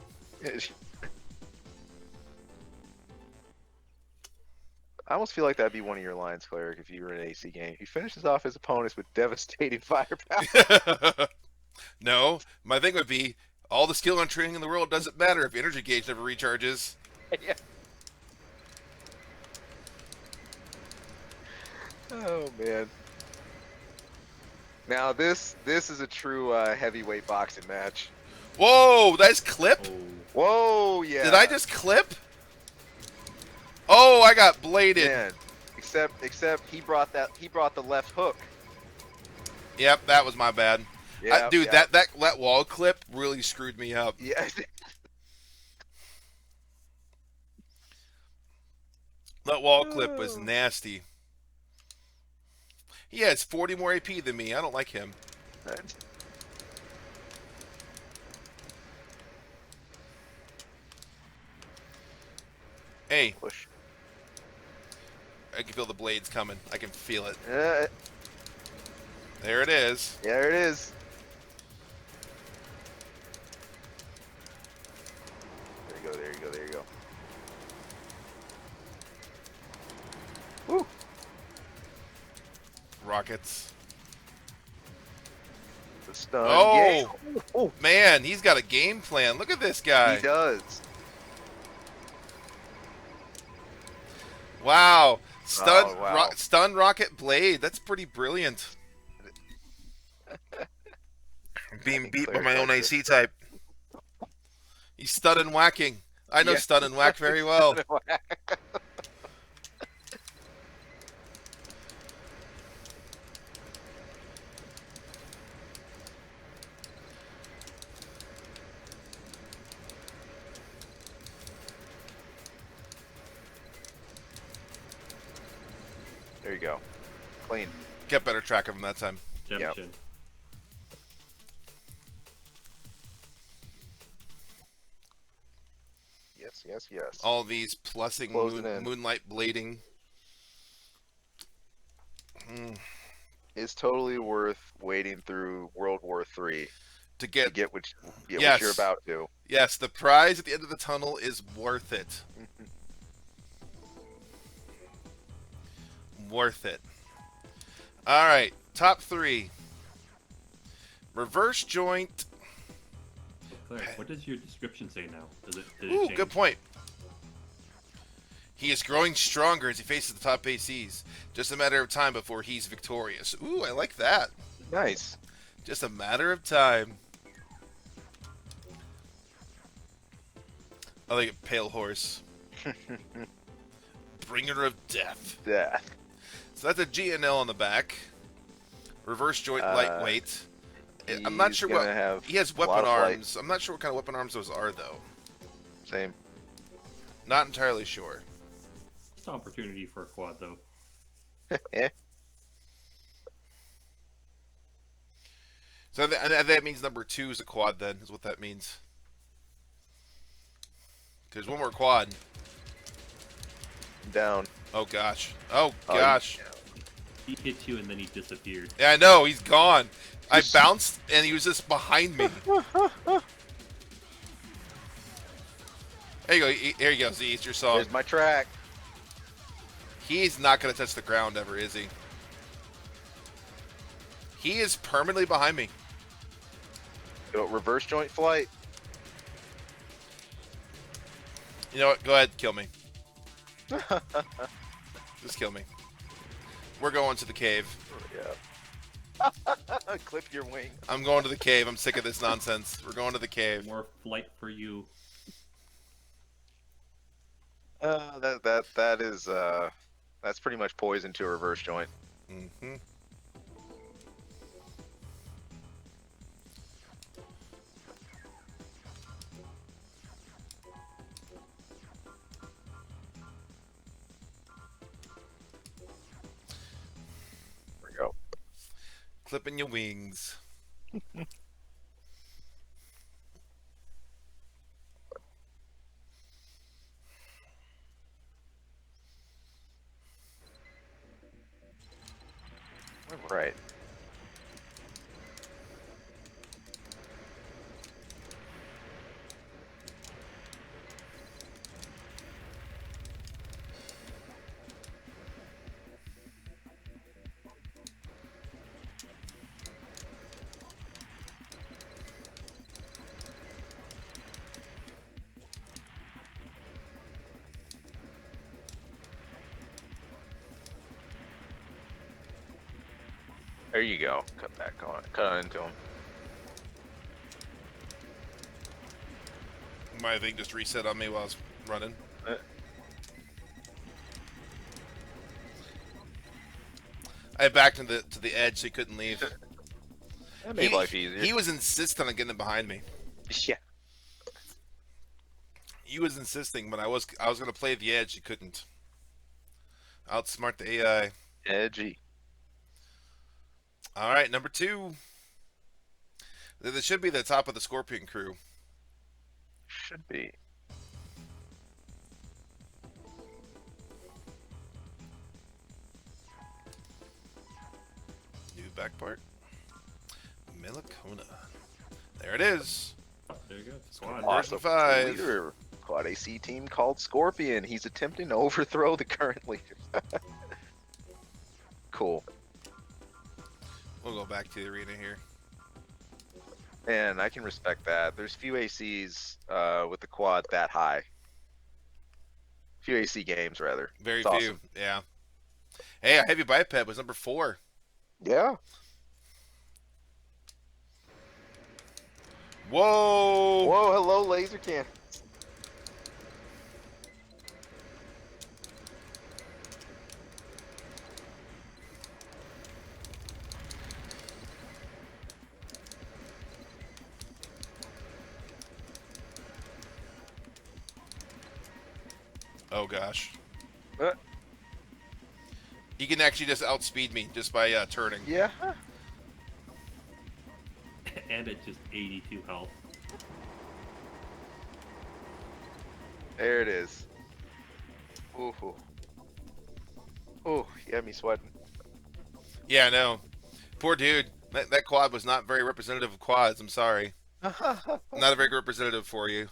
I almost feel like that'd be one of your lines, Cleric, if you were in an AC game. He finishes off his opponents with devastating firepower. No, my thing would be all the skill and training in the world doesn't matter if energy gauge never recharges. Yeah. Oh man. Now this is a true heavyweight boxing match. Whoa, nice clip. Oh, Whoa, yeah. Did I just clip? Oh, I got bladed. Man. Except he brought the left hook. Yep, that was my bad. Yeah, Dude, yeah. that wall clip really screwed me up. Yeah. That wall clip was nasty. He has 40 more AP than me. I don't like him. Hey, Push. I can feel the blades coming. I can feel it. Uh, There it is. there it is. There you go, there you go, there you go. Woo! Rockets. The stun. Oh! Yeah. Oh, Man, he's got a game plan. Look at this guy. he does. Wow. Oh, wow. Stun rocket blade. That's pretty brilliant. Being beat by my own AC type. He's stun and whacking. I know Yeah. stun and whack very well. There you go. Clean. Get better track of him that time. Redemption. Yes, yes, yes. All these plussing, Closing in. moonlight blading. It's totally worth waiting through World War III To to get, get what Yes. you're about to. yes, the prize at the end of the tunnel is worth it. Worth it. All right, top 3. Reverse joint. Cleric, what does your description say now? Did it Ooh, change? good point. He is growing stronger as he faces the top ACs. Just a matter of time before he's victorious. Ooh, I like that. Nice. Just a matter of time. I like it, Pale Horse. Bringer of Death. Yeah. So that's a GNL on the back. Reverse joint lightweight. I'm not He's sure gonna what have he has. a lot Weapon of flight. arms. I'm not sure what kind of weapon arms those are though. Same. Not entirely sure. It's an opportunity for a quad, though. Eh. So that means number 2 is a quad. Then is what that means. There's one more quad. Down. Oh gosh. Oh Oh, gosh. He hit you and then he disappeared. Yeah, I know. He's gone. I bounced and he was just behind me. There you go. Here you go. See, it's your song. There's my track. He's not going to touch the ground ever, is he? He is permanently behind me. Go reverse joint flight. You know what? Go ahead. Kill me. Just kill me. We're going to the cave. Yeah. Clip your wing. I'm going to the cave. I'm sick of this nonsense. We're going to the cave. More flight for you. That is that's pretty much poison to a reverse joint. Mm-hmm. There we go. Clipping your wings. Right. There you go. Cut back on. Cut on into him. My thing just reset on me while I was running. I backed to the edge so he couldn't leave. That made life easier. He was insistent on getting behind me. Yeah. He was insisting, but I was going to play the edge. He couldn't. Outsmart the AI. Edgy. All right, number 2. This should be the top of the Scorpion crew. Should be. back part. Melicona. There it is. Oh, there you go. Squad. Version 5. Leader, Quad AC team called Scorpion. He's attempting to overthrow the current leader. Cool. We'll go back to the arena here. And I can respect that. There's few ACs with the quad that high. Few AC games, rather. Very It's few. awesome. Yeah. Hey, a heavy biped was number 4. Yeah. Whoa! Whoa, hello, laser can. Oh gosh. Uh, He can actually just outspeed me just by turning. yeah. And at just 82 health. There it is. Ooh. Ooh, you had me sweating. Yeah, I know. Poor dude. That quad was not very representative of quads. I'm sorry. Not a very good representative for you.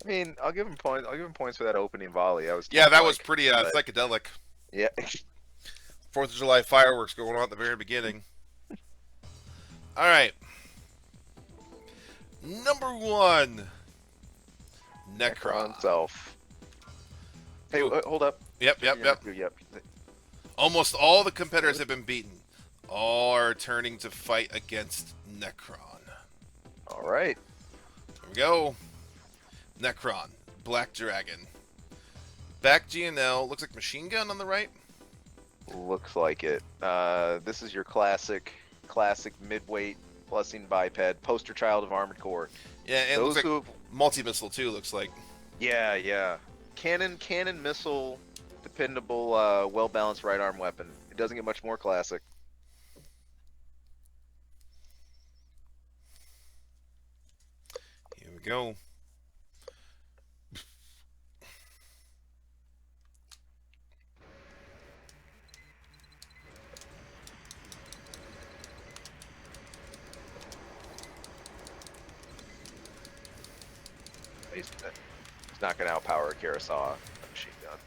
I mean, I'll give him points. I'll give him points for that opening volley. Yeah, that was like, pretty but- psychedelic. Yeah. 4th of July fireworks going on at the very beginning. All right. Number 1. Necron. Self. Hey, Ooh. hold up. Yep. Yep. Almost all the competitors have been beaten. All are turning to fight against Necron. All right. Here we go. Necron. Black Dragon. Back GNL. Looks like machine gun on the right. Looks like it. This is your classic midweight plusing biped, poster child of Armored Core. Yeah, and it Those looks like who, multi-missile too, looks like. yeah. Cannon missile, dependable, well balanced right arm weapon. It doesn't get much more classic. Here we go. He's not going to outpower a Kurosawa machine gun.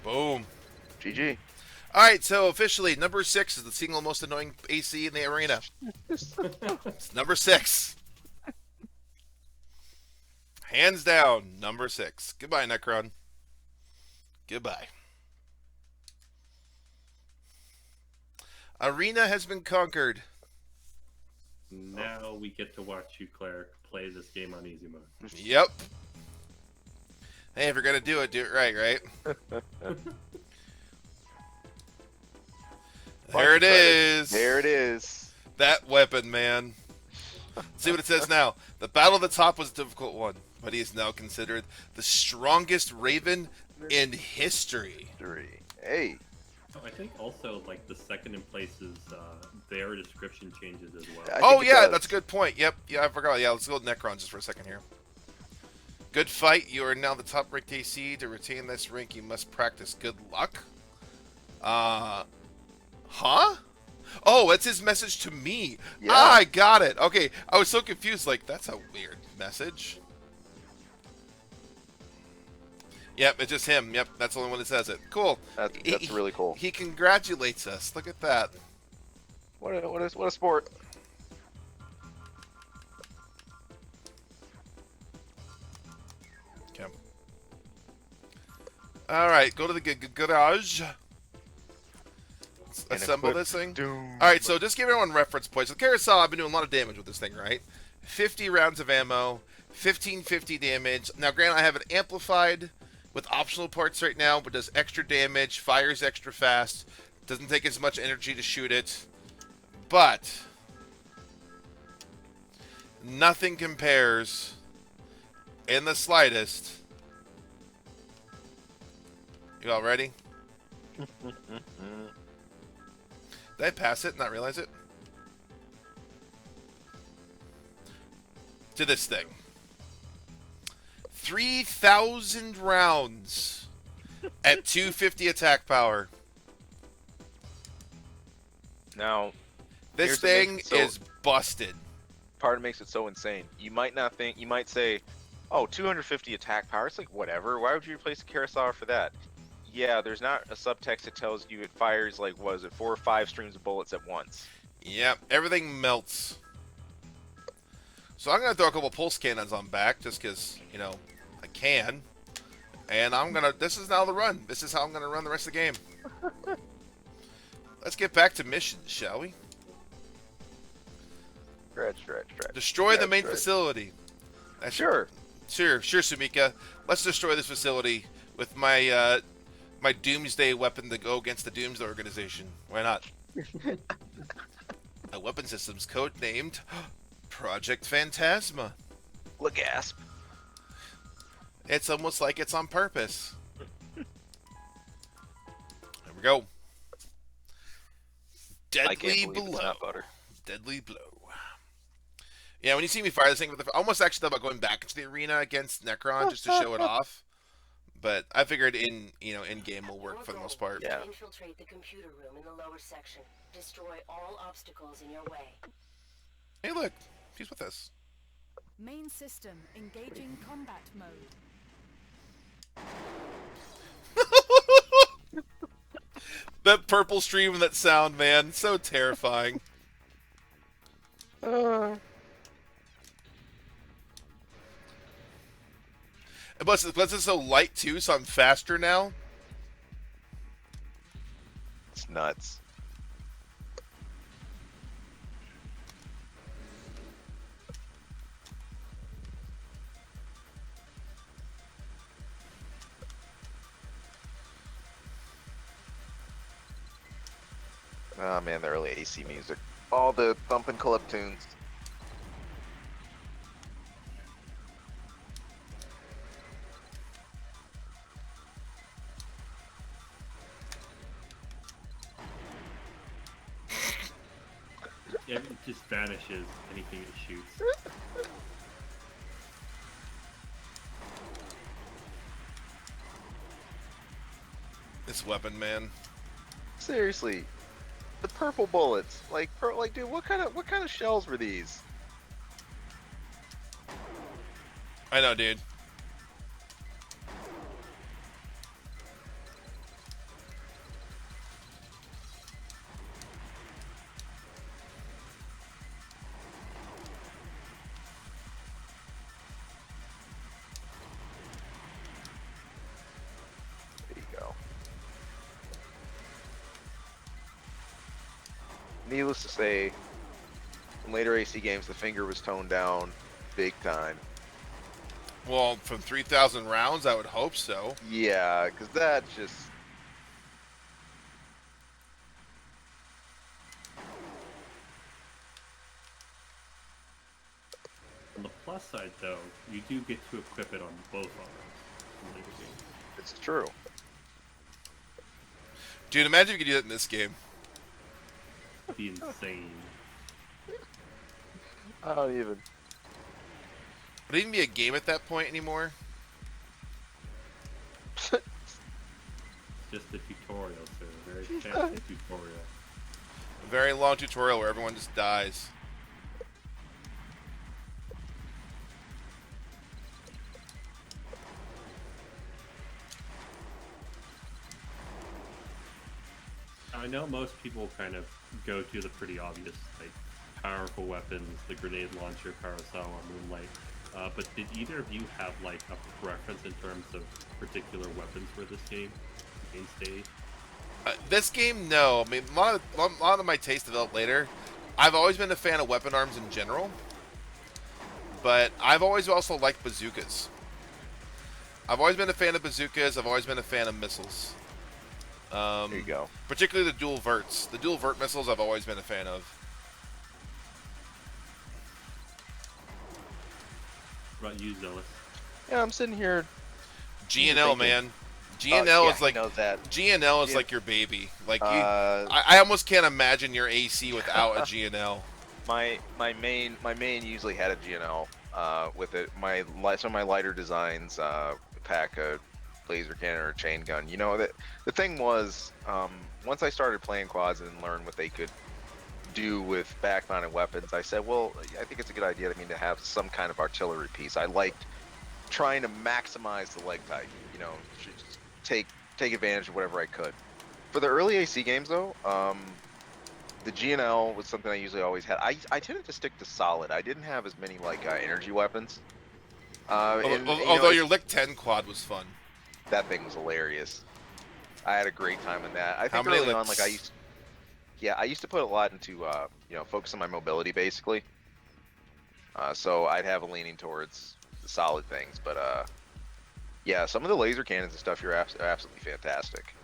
Boom. GG. All right, so officially, number 6 is the single most annoying AC in the arena. It's number 6. Hands down, number 6. Goodbye, Necron. Goodbye. Arena has been conquered. Now we get to watch you, Cleric, play this game on easy mode. Yep. Hey, if you're going to do it right, right? There it is. There it is. That weapon, man. See what it says now. The battle at the top was a difficult one, but he is now considered the strongest Raven in history. Hey. Oh, I think also like the second in places, their description changes as well. I Oh think it yeah, does. that's a good point. Yep, yeah, I forgot. Yeah, let's go with Necron just for a second here. Good fight. You are now the top ranked AC. To retain this rank, you must practice. Good luck. Huh? Oh, that's his message to me. Yeah. Ah, I got it. Okay, I was so confused. Like, that's a weird message. Yep, it's just him. Yep, that's the only one that says it. Cool. That's really cool. He congratulates us. Look at that. What a sport. Okay. All right, go to the garage. Let's And assemble equip this thing. Doom. All right, so just give everyone reference points. With Carousel, I've been doing a lot of damage with this thing, right? 50 rounds of ammo, 1550 damage. Now, granted, I have it amplified with optional parts right now, but does extra damage, fires extra fast, doesn't take as much energy to shoot it. But nothing compares in the slightest. You all ready? Did I pass it and not realize it? To this thing. 3,000 rounds at 250 attack power. Now, This here's what makes thing it so- is busted. part of makes it so insane. You might not think, you might say, oh, 250 attack power, it's like whatever. Why would you replace the Carousel for that? Yeah, there's not a subtext that tells you it fires like, what is it, 4 or 5 streams of bullets at once. Yep, everything melts. So I'm going to throw a couple pulse cannons on back just because, you know, I can. And I'm going to, this is now the run. This is how I'm going to run the rest of the game. Let's get back to missions, shall we? Stretch. Destroy the main stretch. facility. That's Sure. Sure, Sumika. Let's destroy this facility with my my Doomsday weapon to go against the Doomsday Organization. Why not? A weapon system's codenamed Project Phantasma. Gasp. It's almost like it's on purpose. There we go. I can't Deadly believe it's blow. not butter. Deadly blow. Yeah, when you see me fire this thing with the, I almost actually thought about going back into the arena against Necron just to show it off. But I figured in game will work for the most part. Yeah. Infiltrate the computer room in the lower section. Destroy all obstacles in your way. Hey, look, she's with us. Main system engaging combat mode. That purple stream and that sound, man, so terrifying. And plus it's so light too, so I'm faster now. It's nuts. Oh man, the early AC music. All the thump and club tunes. Yeah, it just vanishes anything it shoots. This weapon, man. Seriously, the purple bullets. Like, dude, what kind of shells were these? I know, dude. There you go. Needless to say, in later AC games, the finger was toned down big time. Well, from 3,000 rounds, I would hope so. Yeah, because that just... On the plus side, though, you do get to equip it on both arms in later games. It's true. Dude, imagine if you could do that in this game. It'd be insane. I don't even... Would it even be a game at that point anymore? It's just a tutorial, sir. A very fancy tutorial. A very long tutorial where everyone just dies. I know most people kind of go to the pretty obvious, like, powerful weapons, the grenade launcher, Carousel, or Moonlight. But did either of you have, like, a preference in terms of particular weapons for this game? Mainstay? This game, no. I mean, a lot of my taste developed later. I've always been a fan of weapon arms in general, but I've always also liked bazookas. I've always been a fan of bazookas. I've always been a fan of missiles. There you go. Particularly the dual verts. The dual vert missiles I've always been a fan of. What about you, Zealous? Yeah, I'm sitting here... GNL, thinking- man. Oh, GNL yeah, is like I know that. GNL is Yeah. like your baby. Like you, Uh, I almost can't imagine your AC without a GNL. my main usually had a GNL. with it. Some of my lighter designs pack a laser cannon or a chain gun. You know, that the thing was, once I started playing quads and learned what they could do with back-mounted weapons, I said, well, I think it's a good idea to have some kind of artillery piece. I liked trying to maximize the leg type. You know, just take advantage of whatever I could. For the early AC games, though, the GNL was something I usually always had. I tended to stick to solid. I didn't have as many like energy weapons. Although your Lick 10 quad was fun. That thing was hilarious. I had a great time in that. I How think many early on, licks? like I used to put a lot into focus on my mobility basically. So I'd have a leaning towards the solid things, but yeah, some of the laser cannons and stuff are absolutely fantastic.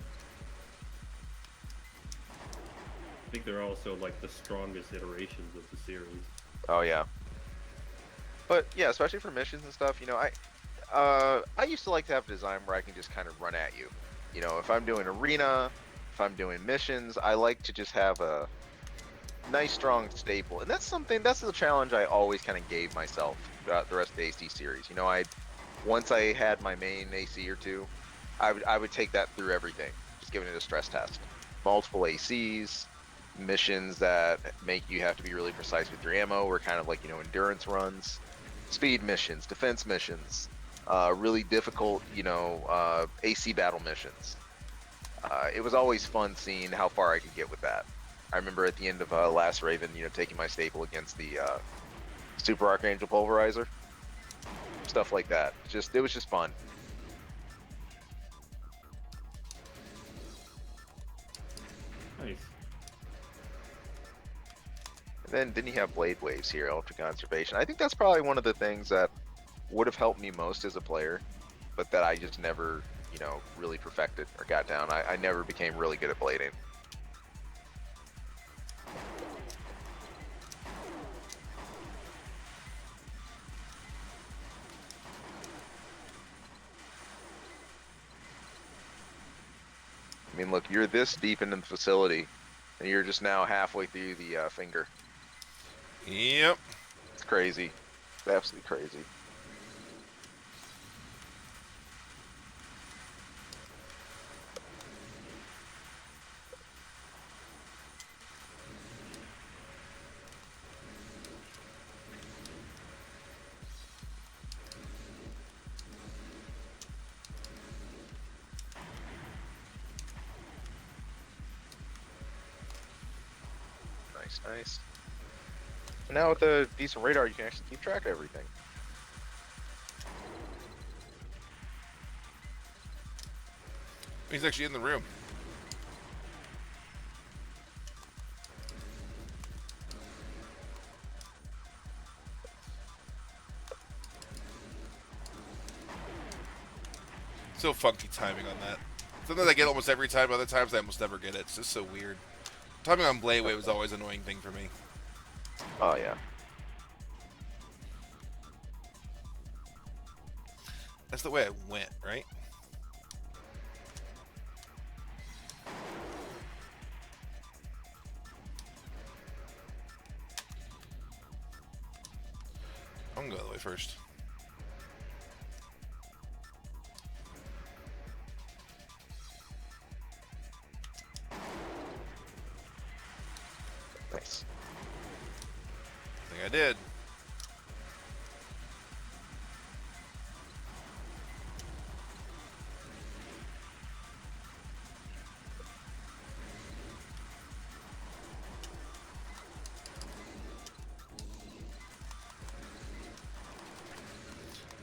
I think they're also like the strongest iterations of the series. Oh yeah. But yeah, especially for missions and stuff, you know, I used to like to have a design where I can just kind of run at you. You know, if I'm doing arena, if I'm doing missions, I like to just have a nice strong staple. And that's the challenge I always kind of gave myself throughout the rest of the AC series. You know, once I had my main AC or two, I would take that through everything, just giving it a stress test. Multiple ACs, missions that make you have to be really precise with your ammo, or kind of like, you know, endurance runs, speed missions, defense missions, really difficult, you know, AC battle missions. It was always fun seeing how far I could get with that. I remember at the end of Last Raven, you know, taking my staple against the Super Archangel Pulverizer, stuff like that. It was just fun. Nice. And then you have Blade Waves here, Ultra Conservation. I think that's probably one of the things that would have helped me most as a player, but that I just never, you know, really perfected or got down. I never became really good at blading. I mean, look, you're this deep into the facility, and you're just now halfway through the finger. Yep. It's crazy. It's absolutely crazy. Nice. And now with a decent radar, you can actually keep track of everything. He's actually in the room. So funky timing on that. Something I get almost every time, other times I almost never get it. It's just so weird. Timing on Blade Wave was always an annoying thing for me. Oh yeah. That's the way I went, right? I'm going the way first. Nice. I think I did.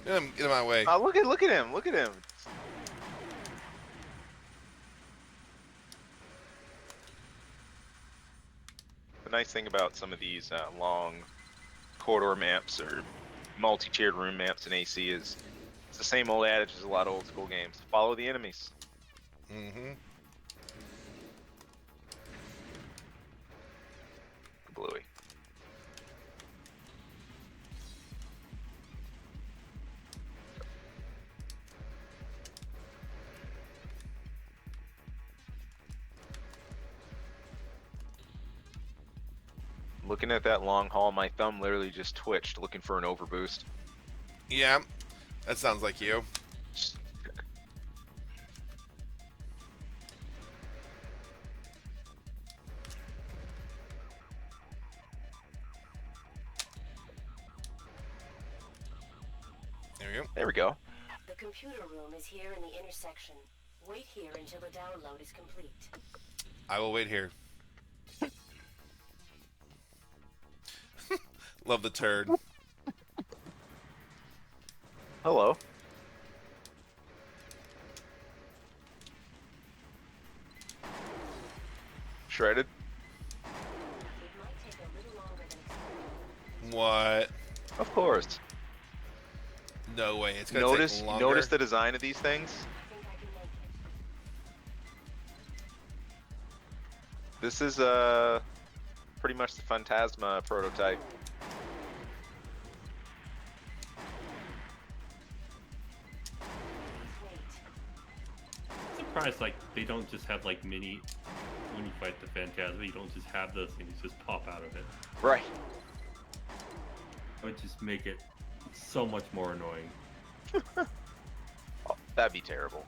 Get him out of my way. Oh, look at him! Look at him! The nice thing about some of these long corridor maps or multi-tiered room maps in AC is it's the same old adage as a lot of old school games. Follow the enemies. Mm-hmm. Bluey. Looking at that long haul, my thumb literally just twitched looking for an overboost. Yeah, that sounds like you. There we go. There we go. The computer room is here in the intersection. Wait here until the download is complete. I will wait here. Love the turd. Hello. Shredded. It might take a little longer than expected. What? Of course. No way. It's gonna take longer. Notice the design of these things. I think I can make it. This is pretty much the Phantasma prototype. Wait. I'm surprised like they don't just have like mini when you fight the Phantasma, you don't just have those things just pop out of it. Right. It would just make it so much more annoying. Oh, that'd be terrible.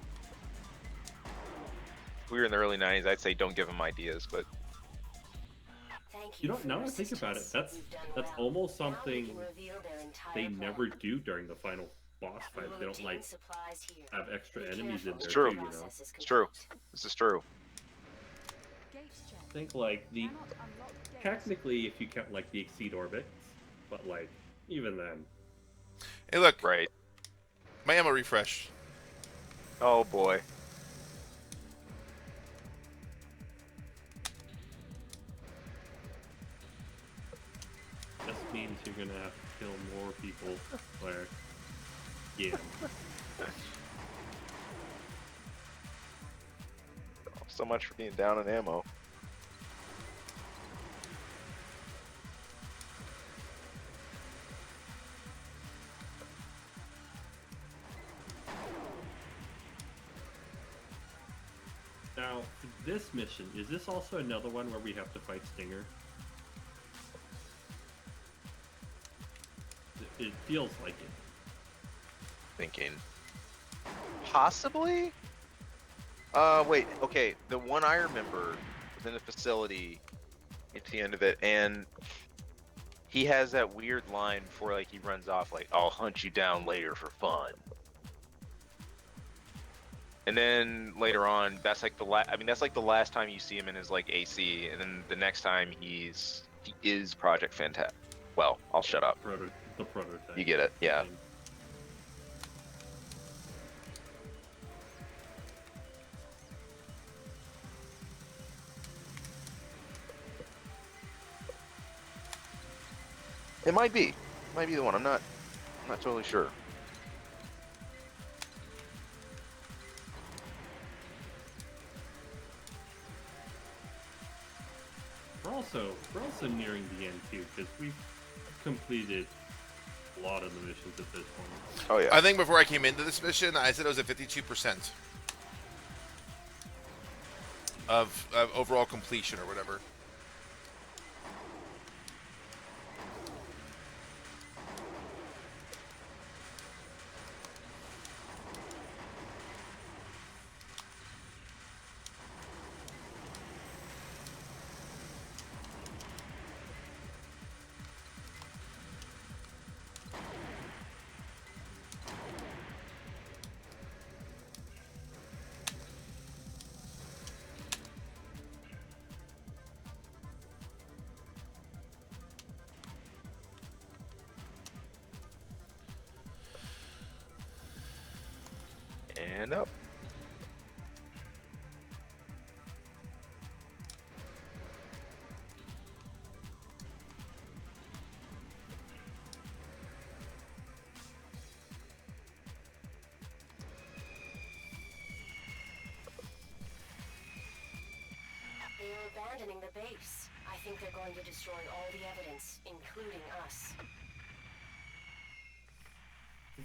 If we were in the early 90s, I'd say don't give them ideas, but Thank You you don't for know. your Think about it. assistance. That's You've done well. almost Now we something can reveal their entire they plan. never do during the final boss We fight. will They don't obtain like supplies here. have extra Be enemies in careful there It's true. too, you know. process is it's true. complete. This is true. Gates check. I think like the Cannot unlock gates. technically if you count like the exceed orbits, but like even then. Hey, look. Right. My ammo refresh. Oh boy. This means you're gonna have to kill more people where yeah. So much for being down in ammo. Now, for this mission, is this also another one where we have to fight Stinger? It feels like it. Thinking. Possibly? Wait, okay. The one I remember was in a facility at the end of it, and he has that weird line before like he runs off, like, I'll hunt you down later for fun. And then later on, that's like that's like the last time you see him in his like AC, and then the next time he is Project Phantasma. Well, I'll shut up. The prototype. You get it, yeah. It might be the one. I'm not totally sure. We're also nearing the end too, because we've completed a lot of the missions at this point. Oh yeah. I think before I came into this mission, I said it was a 52% of overall completion or whatever. And up. They are abandoning the base. I think they're going to destroy all the evidence, including us. I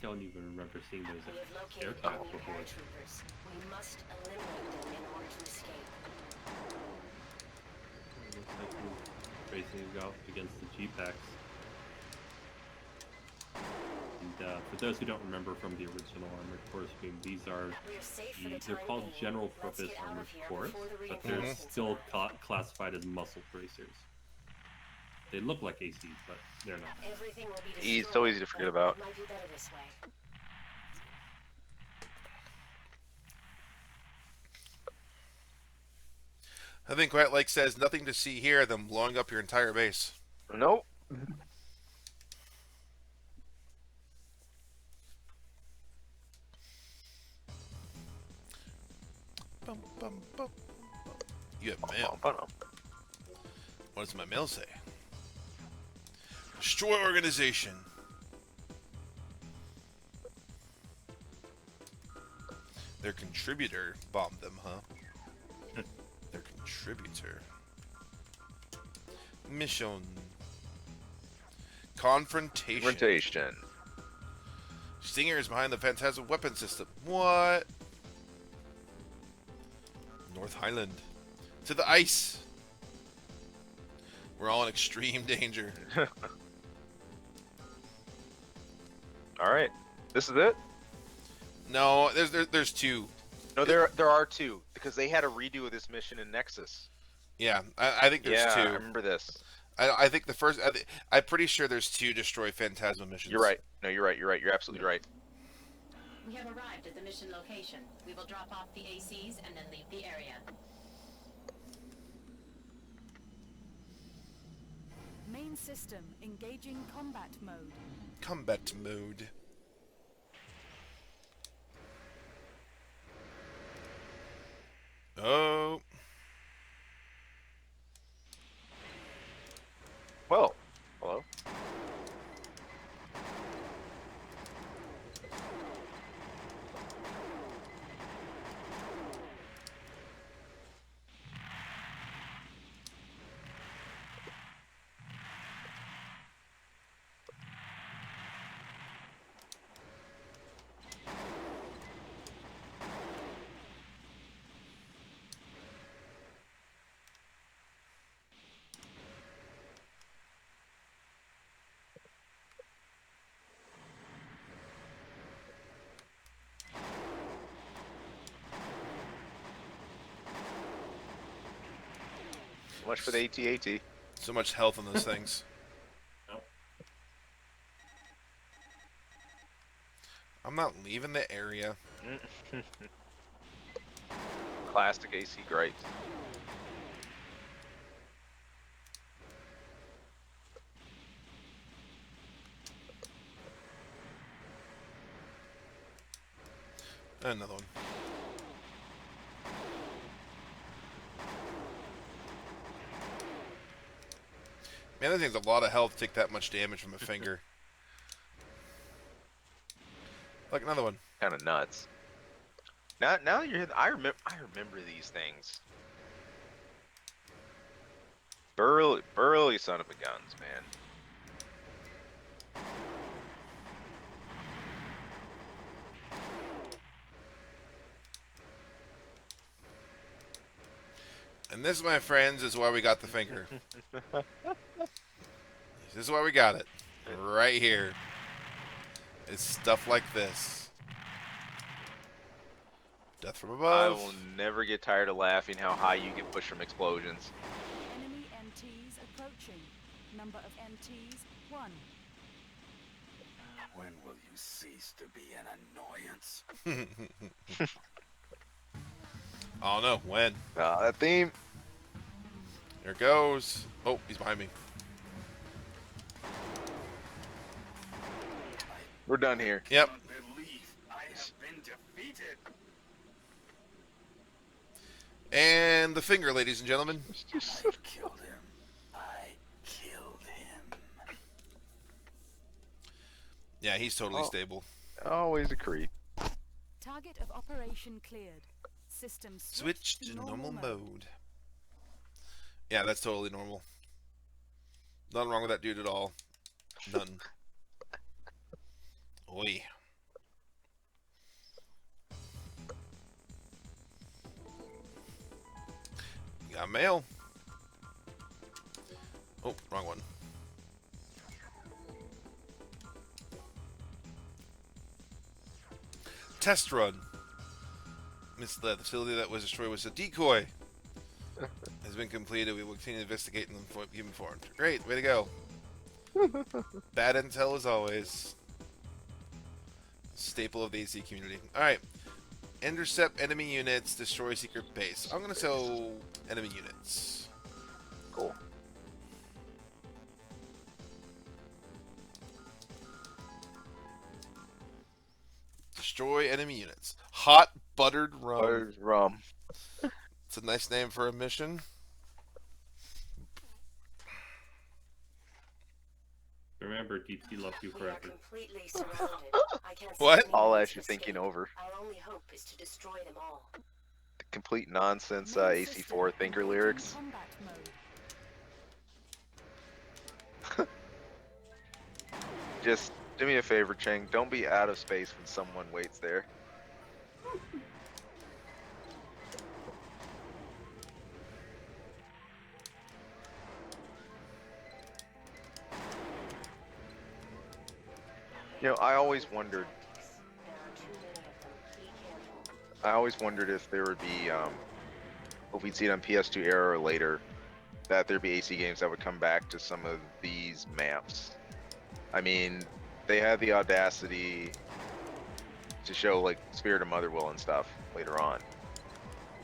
don't even remember seeing those We have located aircraft enemy before. paratroopers. We must eliminate them in order to escape. It looks like racing ago against the G-Packs. And for those who don't remember from the original Armored Core game, these are We're safe for the they're time called being. general Let's purpose get out armored of here cores, before the but they're reinforcements still arrive. classified as muscle bracers. They look like ACs, but they're not. Everything will be It's destroyed, so easy to forget but about. It might be better this way. I think Quiet Lake says nothing to see here, then blowing up your entire base. Nope. Bum, bum, bum, bum. You have mail. What does my mail say? Destroy organization. Their contributor bombed them, huh? Their contributor. Mission. Confrontation. Stinger is behind the Phantasma weapon system. What? North Highland. To the ice. We're all in extreme danger. All right, this is it. No, there's two. No, there are two because they had a redo of this mission in Nexus. Yeah, I think there's I two. remember this. I think the first. I'm pretty sure there's two destroy Phantasma missions. You're right. No, you're right. You're right. You're absolutely right. We have arrived at the mission location. We will drop off the ACs and then leave the area. Main system engaging combat mode. Combat mode. Oh. Well, hello. Much for the AT-AT. So much health on those things. Nope. I'm not leaving the area. Classic AC gripes. Another one. Man, that thing's a lot of health to take that much damage from a finger. Look, another one. Kind of nuts. Now that you're here, I remember these things. Burly son of a guns, man. And this, my friends, is why we got the finger. This is why we got it. Right here. It's stuff like this. Death from I above. will never get tired of laughing how high you get pushed from explosions. Enemy MTs approaching. Number of MTs 1. When will you cease to be an annoyance? Oh no, when? That theme. Here it goes. Oh, he's behind me. We're done here. Yep. Believe I have been defeated. And the finger, ladies and gentlemen. I killed him. I killed him. Yeah, he's totally Oh. stable. Always a creep. Target of operation cleared. System Switch to normal mode. Yeah, that's totally normal. Nothing wrong with that dude at all. None. Oi. You got mail. Oh, wrong one. Test run. Misled. The facility that was destroyed was a decoy. Has been completed. We will continue to investigate and keep informed. Great, way to go. Bad intel as always. Staple of the AC community. Alright. Intercept enemy units, destroy secret base. I'm gonna sell enemy units. Cool. Destroy enemy units. Hot buttered rum. Buttered rum. It's a nice name for a mission. Remember, DT loves you We are forever. completely surrounded. I can't see What? any All means as you're of thinking escape. over. Our only hope is to destroy them all. The complete nonsense Main AC4 system thinker engaging lyrics. combat mode. Just do me a favor, Cheng. Don't be out of space when someone waits there. You know, I always wondered. There are too many of them. Be careful. I always wondered if there would be, if we'd see it on PS2 era or later, that there'd be AC games that would come back to some of these maps. I mean, they had the audacity to show like Spirit of Motherwell and stuff later on,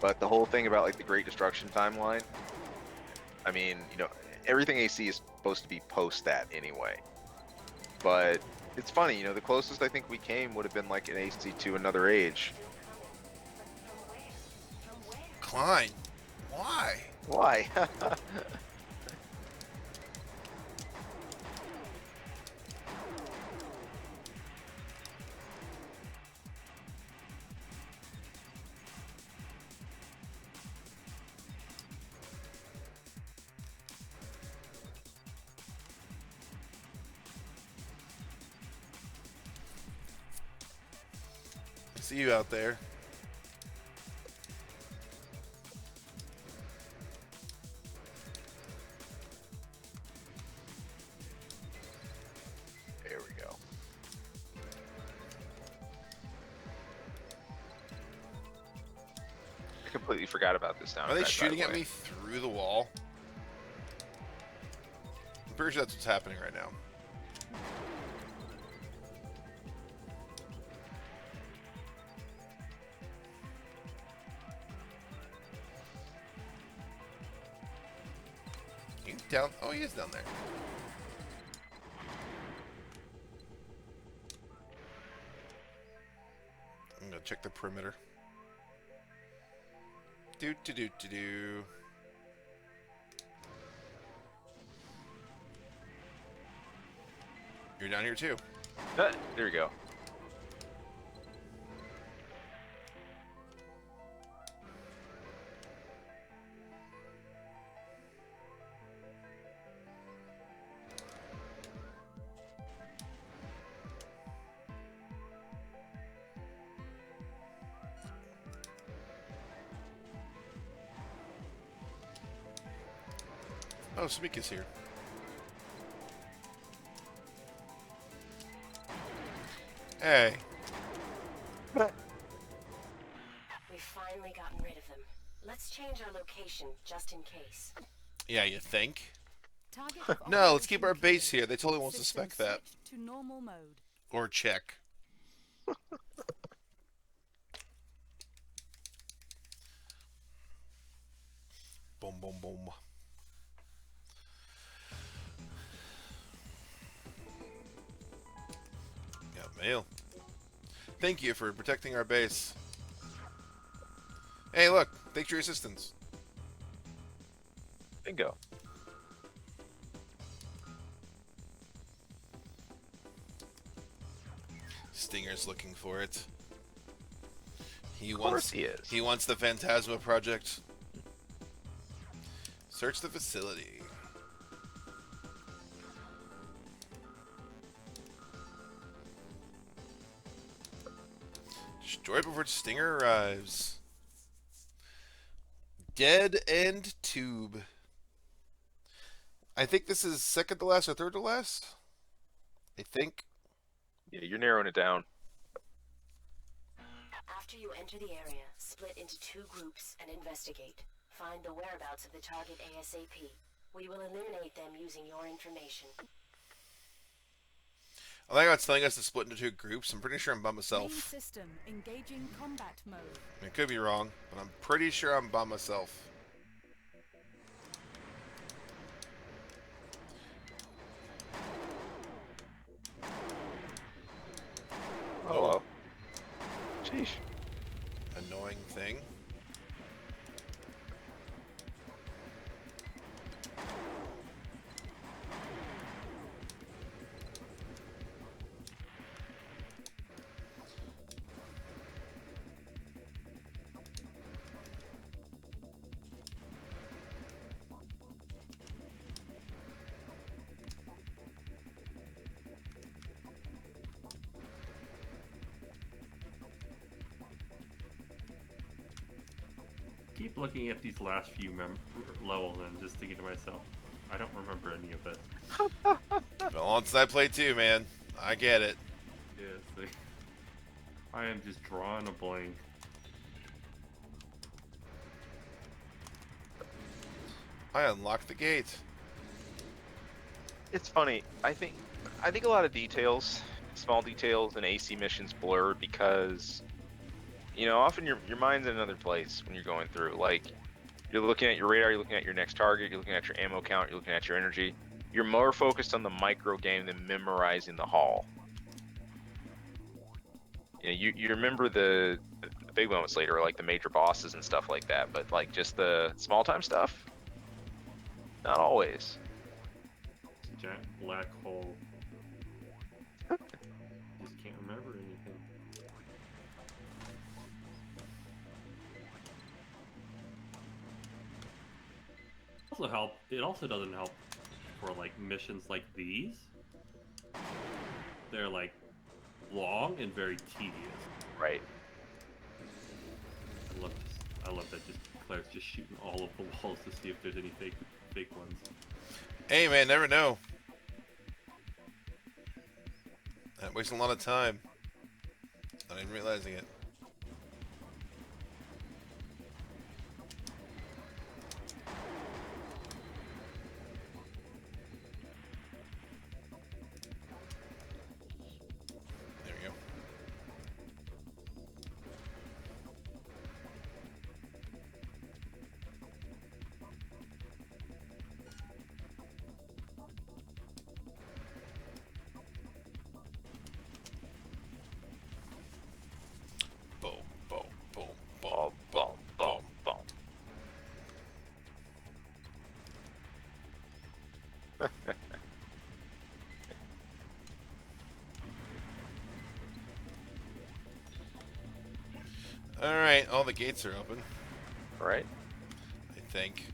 but the whole thing about like the Great Destruction timeline. I mean, you know, everything AC is supposed to be post that anyway. But it's funny, you know, the closest I think we came would have been like an AC to Another Age. Klein. Why? Why? I see you out there. There we go. I completely forgot about this sound. Are they effect, by the shooting at way. me through the wall? I'm pretty sure that's what's happening right now. He's down. Oh, he is down there. I'm gonna check the perimeter. Do. You're down here too. There we go. Oh, Smeek is here. Hey. We've finally gotten rid of them. Let's change our location just in case. Yeah, you think? Target of No, let's keep our operation base cleared. here. They totally won't System suspect that. switched to normal mode. Or check. Boom, boom, boom. Got mail. Thank you for protecting our base. Hey, look. Thanks for your assistance. Bingo. Stinger's looking for it. He Of wants. course he is. He wants the Phantasma project. Search the facility. Destroy before Stinger arrives. Dead End Tube. I think this is second to last or third to last. I think. Yeah, you're narrowing it down. After you enter the area, split into 2 groups and investigate. Find the whereabouts of the target ASAP. We will eliminate them using your information. I think it's telling us to split into 2 groups. I'm pretty sure I'm by Main myself. system engaging combat mode. I could be wrong, but I'm pretty sure I'm by myself. Hello. Sheesh. Annoying thing. Keep looking at these last few levels and just thinking to myself, I don't remember any of it. Well, once I play too, man. I get it. Yeah, it's like, I am just drawing a blank. I unlocked the gate. It's funny. I think a lot of details, small details in AC missions blur because, you know, often your mind's in another place when you're going through. Like, you're looking at your radar, you're looking at your next target, you're looking at your ammo count, you're looking at your energy. You're more focused on the micro game than memorizing the hall. You know, you remember the big moments later, like the major bosses and stuff like that, but like just the small time stuff, not always. Giant black hole. Just can't remember anything. It also doesn't help for like missions like these. They're like long and very tedious. Right. I love that just Cleric's just shooting all of the walls to see if there's any fake ones. Hey, man, never know. I'm wasting a lot of time. Not even realizing it. There we go. Boom, boom, boom, boom, boom, boom, boom. Alright, all the gates are open, Right. I think.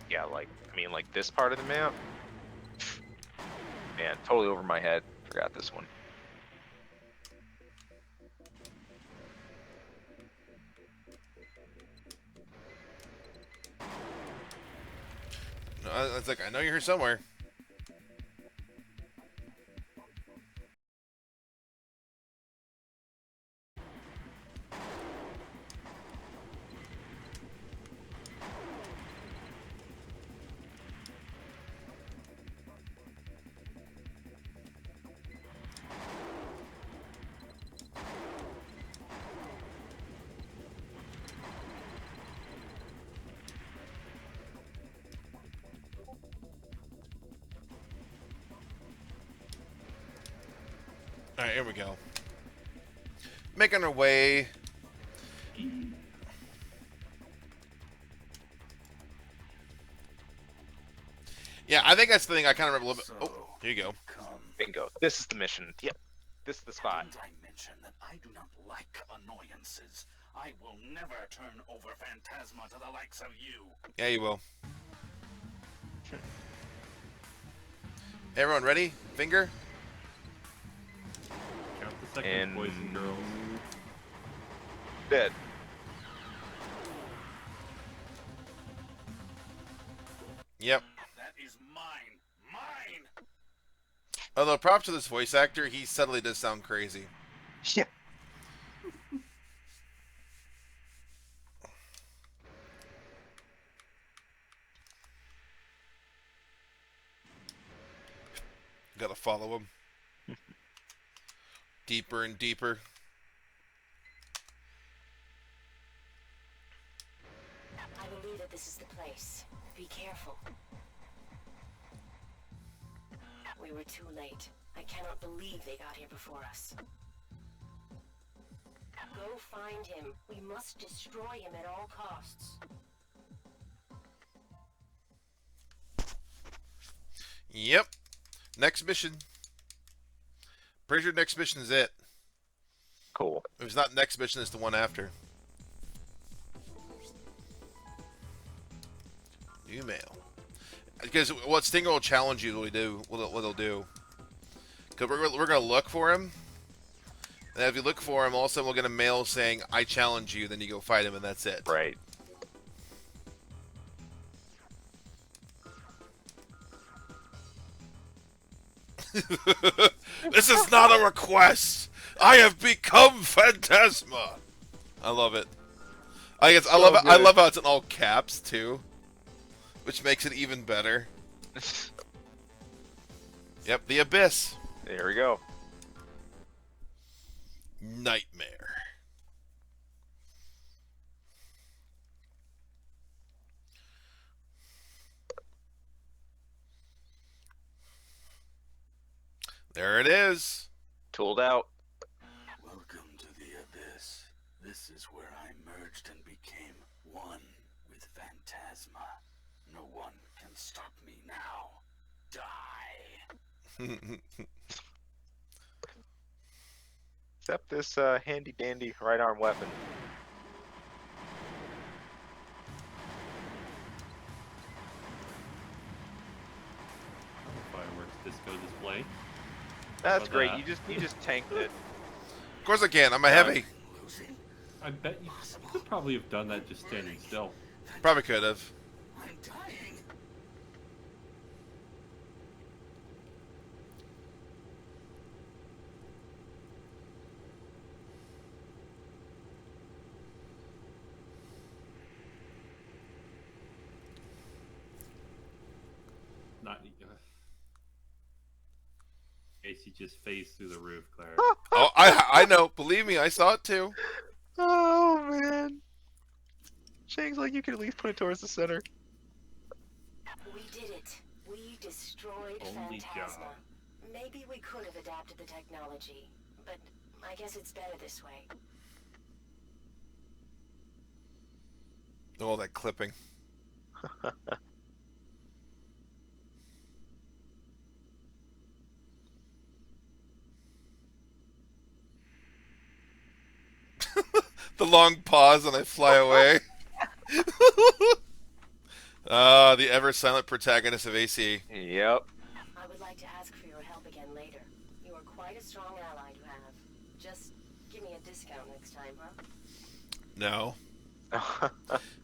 Yeah, like, I mean, like this part of the map, man, totally over my head. Forgot this one. No, it's like, I know you're here somewhere. Alright, here we go. Making our way. Yeah, I think that's the thing I kind of remember a little bit. So, Oh, Here you go. Come. Bingo. This is the mission. Yep. This is the spot. Didn't I mention that I do not like annoyances? I will never turn over Phantasma to the likes of you. Yeah, you will. Everyone ready? Finger? Count the second, And- boys and girls. Dead. Yep. That is mine. Mine! Although, props to this voice actor, he suddenly does sound crazy. Yeah. Gotta follow him. Deeper and deeper. I believe that this is the place. Be careful. We were too late. I cannot believe they got here before us. Go find him. We must destroy him at all costs. Yep. Next mission. Pretty sure next mission is it. Cool. If it's not next mission, it's the one after. New mail. Because what Stinger will challenge you, what they'll do. Because we're going to look for him. And if you look for him, all of a sudden we'll get a mail saying, I challenge you, then you go fight him, and that's it. Right. This is not a request! I have become Phantasma! I love it. I love how it's in all caps, too. Which makes it even better. Yep, the Abyss. There we go. Nightmare. There it is. Tooled out. Welcome to the Abyss. This is where I merged and became one with Phantasma. No one can stop me now. Die. Except this handy dandy right arm weapon. Fireworks disco display. That's How about great. that? You just tanked it. Of course I can. I'm a heavy. Losing? I bet you could probably have done that just standing still. Probably could have. I'm dying. Not. AC just phased through the roof, Claire. Oh, I know. Believe me, I saw it too. Oh man. Shang's like you could at least put it towards the center. We did it. We destroyed Only Phantasma. job. Maybe we could have adapted the technology, but I guess it's better this way. All that clipping. The long pause and I fly away. The ever silent protagonist of AC. Yep. I would like to ask for your help again later. You are quite a strong ally to have. Just give me a discount next time, huh? No.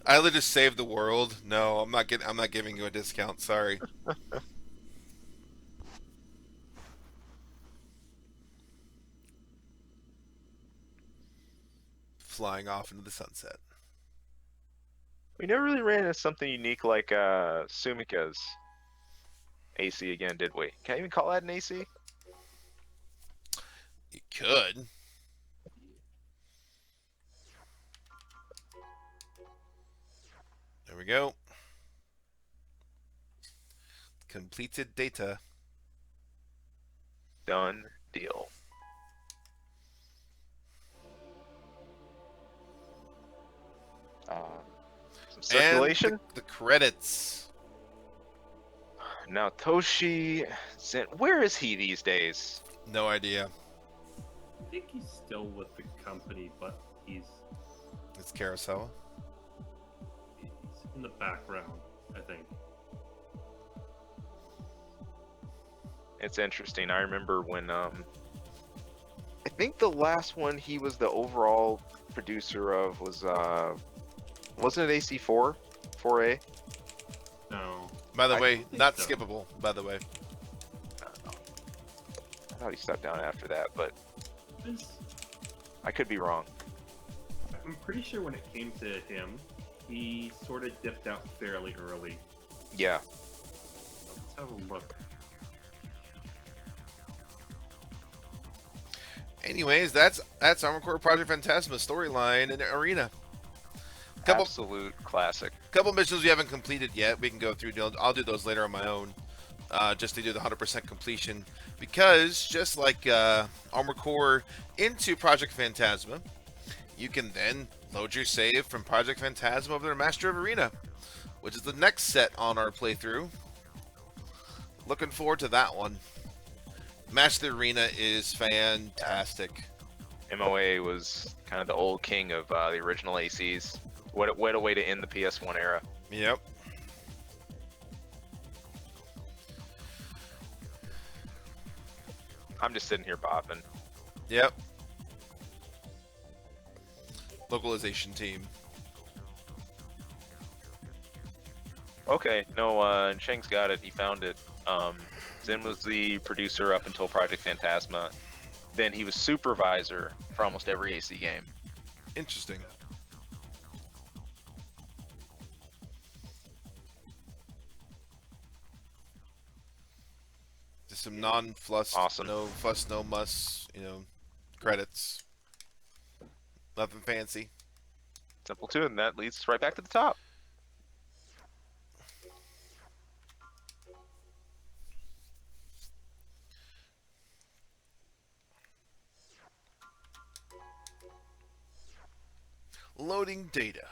I would just save the world. No, I'm not giving you a discount. Sorry. Flying off into the sunset. We never really ran into something unique like Sumika's AC again, did we? Can I even call that an AC? You could. There we go. Completed data. Done deal. Some circulation? And the credits. Now Toshi, where is he these days? No idea. I think he's still with the company, but he's It's Carousel. in the background, I think. It's interesting. I remember when I think the last one he was the overall producer of was wasn't it AC4? 4A? No. By the I way, think not so. skippable. By the way, I thought he stepped down after that, but This- I could be wrong. I'm pretty sure when it came to him, he sort of dipped out fairly early. Yeah. Let's have a look. anyways, that's Armored Core Project Phantasma storyline and arena. Couple Absolute classic. missions we haven't completed yet. We can go through. I'll do those later on my own, just to do the 100% completion. Because just like Armored Core into Project Phantasma, you can then load your save from Project Phantasma over to Master of Arena, which is the next set on our playthrough. Looking forward to that one. Master of Arena is fantastic. MOA was kind of the old king of the original ACs. What a way to end the PS1 era. Yep. I'm just sitting here bopping. Yep. Localization team. Okay, no, Sheng's got it. He found it. Zen was the producer up until Project Phantasma. Then he was supervisor for almost every AC game. Interesting. Just some non-fuss, Awesome. no fuss, no muss, credits. Nothing fancy. Simple too, and that leads us right back to the top. Loading data.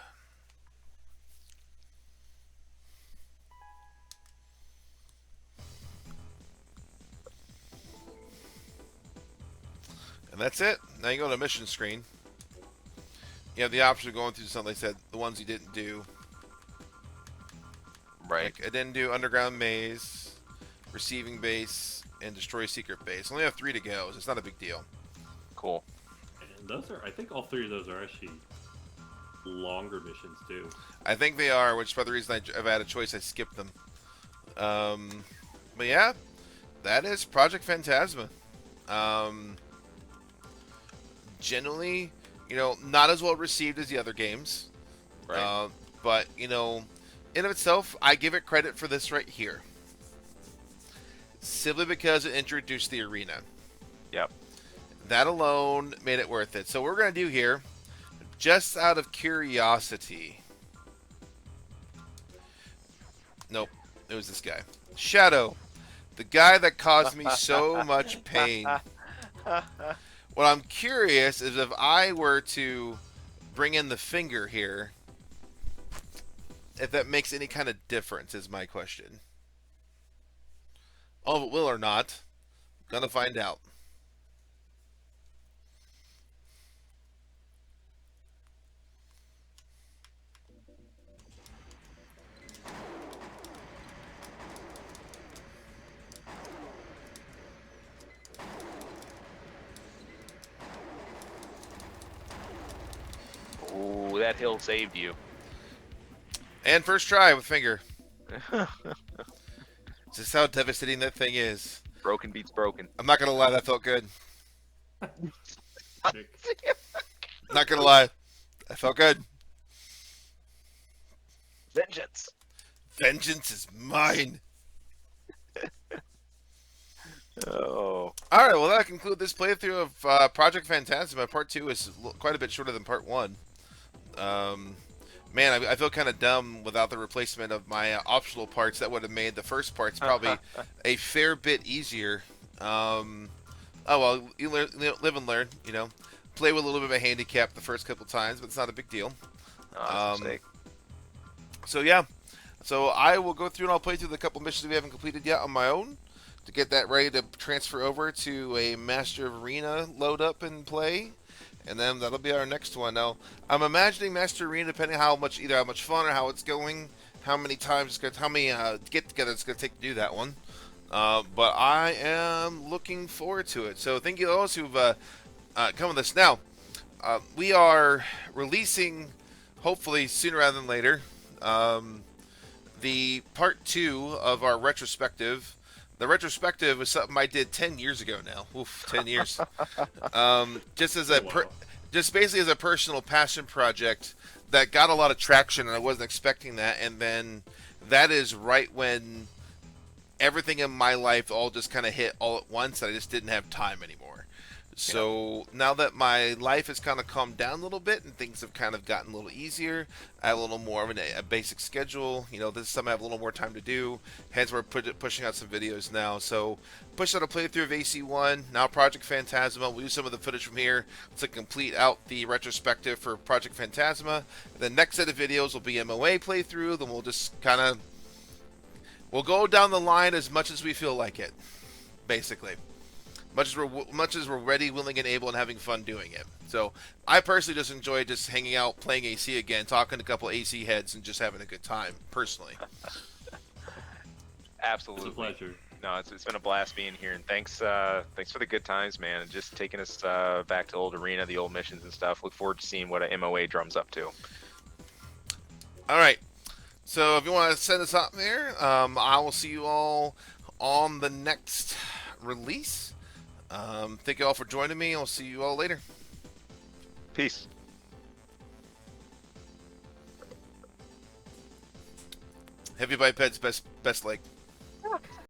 And that's it. Now you go to mission screen. You have the option of going through something like I said, the ones you didn't do. Right. Like, I didn't do Underground Maze, Receiving Base, and Destroy Secret Base. I only have 3 to go, so it's not a big deal. Cool. And those are, I think all three of those are actually longer missions too. I think they are, which is probably the reason I've had a choice. I skipped them. But yeah, that is Project Phantasma. Generally, not as well received as the other games. Right. But, in of itself, I give it credit for this right here. Simply because it introduced the arena. Yep. That alone made it worth it. So what we're going to do here, just out of curiosity. Nope, it was this guy. Shadow. The guy that caused me so much pain. What I'm curious is if I were to bring in the finger here, if that makes any kind of difference is my question. Oh, it will or not. Gonna find out. Ooh, that hill saved you. And first try with finger. Just how devastating that thing is. Broken beats broken. I'm not gonna lie, that felt good. Nick, Not gonna lie, that felt good. Vengeance. Vengeance is mine. Oh. All right, well that concludes this playthrough of Project Phantasma. Part 2 is quite a bit shorter than Part 1. Man, I feel kind of dumb without the replacement of my optional parts that would have made the first parts probably a fair bit easier. Oh well, you live and learn. Play with a little bit of a handicap the first couple times, but it's not a big deal. Oh, that's a mistake. So yeah, So I will go through and I'll play through the couple missions we haven't completed yet on my own to get that ready to transfer over to a Master of Arena load up and play. And then that'll be our next one. Now, I'm imagining Master Arena, depending how much fun or how it's going, how many times it's going to, how many get-together it's going to take to do that one. But I am looking forward to it. So thank you to those who've come with us. Now, we are releasing, hopefully sooner rather than later, the part 2 of our retrospective. The retrospective was something I did 10 years ago now. Oof, 10 years. Just as a just basically as a personal passion project that got a lot of traction, and I wasn't expecting that. And then that is right when everything in my life all just kind of hit all at once, and I just didn't have time anymore. So now that my life has kind of calmed down a little bit and things have kind of gotten a little easier, I have a little more of a basic schedule. You know, this is something I have a little more time to do. Hence, we're pushing out some videos now. So, push out a playthrough of AC1, now Project Phantasma. We'll use some of the footage from here to complete out the retrospective for Project Phantasma. The next set of videos will be MOA playthrough. Then we'll just kind of, we'll go down the line as much as we feel like it, basically. Much as we're ready, willing, and able, and having fun doing it. So I personally just enjoy just hanging out, playing AC again, talking to a couple AC heads, and just having a good time. Personally, Absolutely, It's a pleasure. No, it's been a blast being here, and thanks for the good times, man, and just taking us back to old arena, the old missions and stuff. Look forward to seeing what a MOA drums up to. all right. So if you want to send us out there, I will see you all on the next release. Thank you all for joining me. I'll see you all later. Peace. Heavy bipeds, best leg.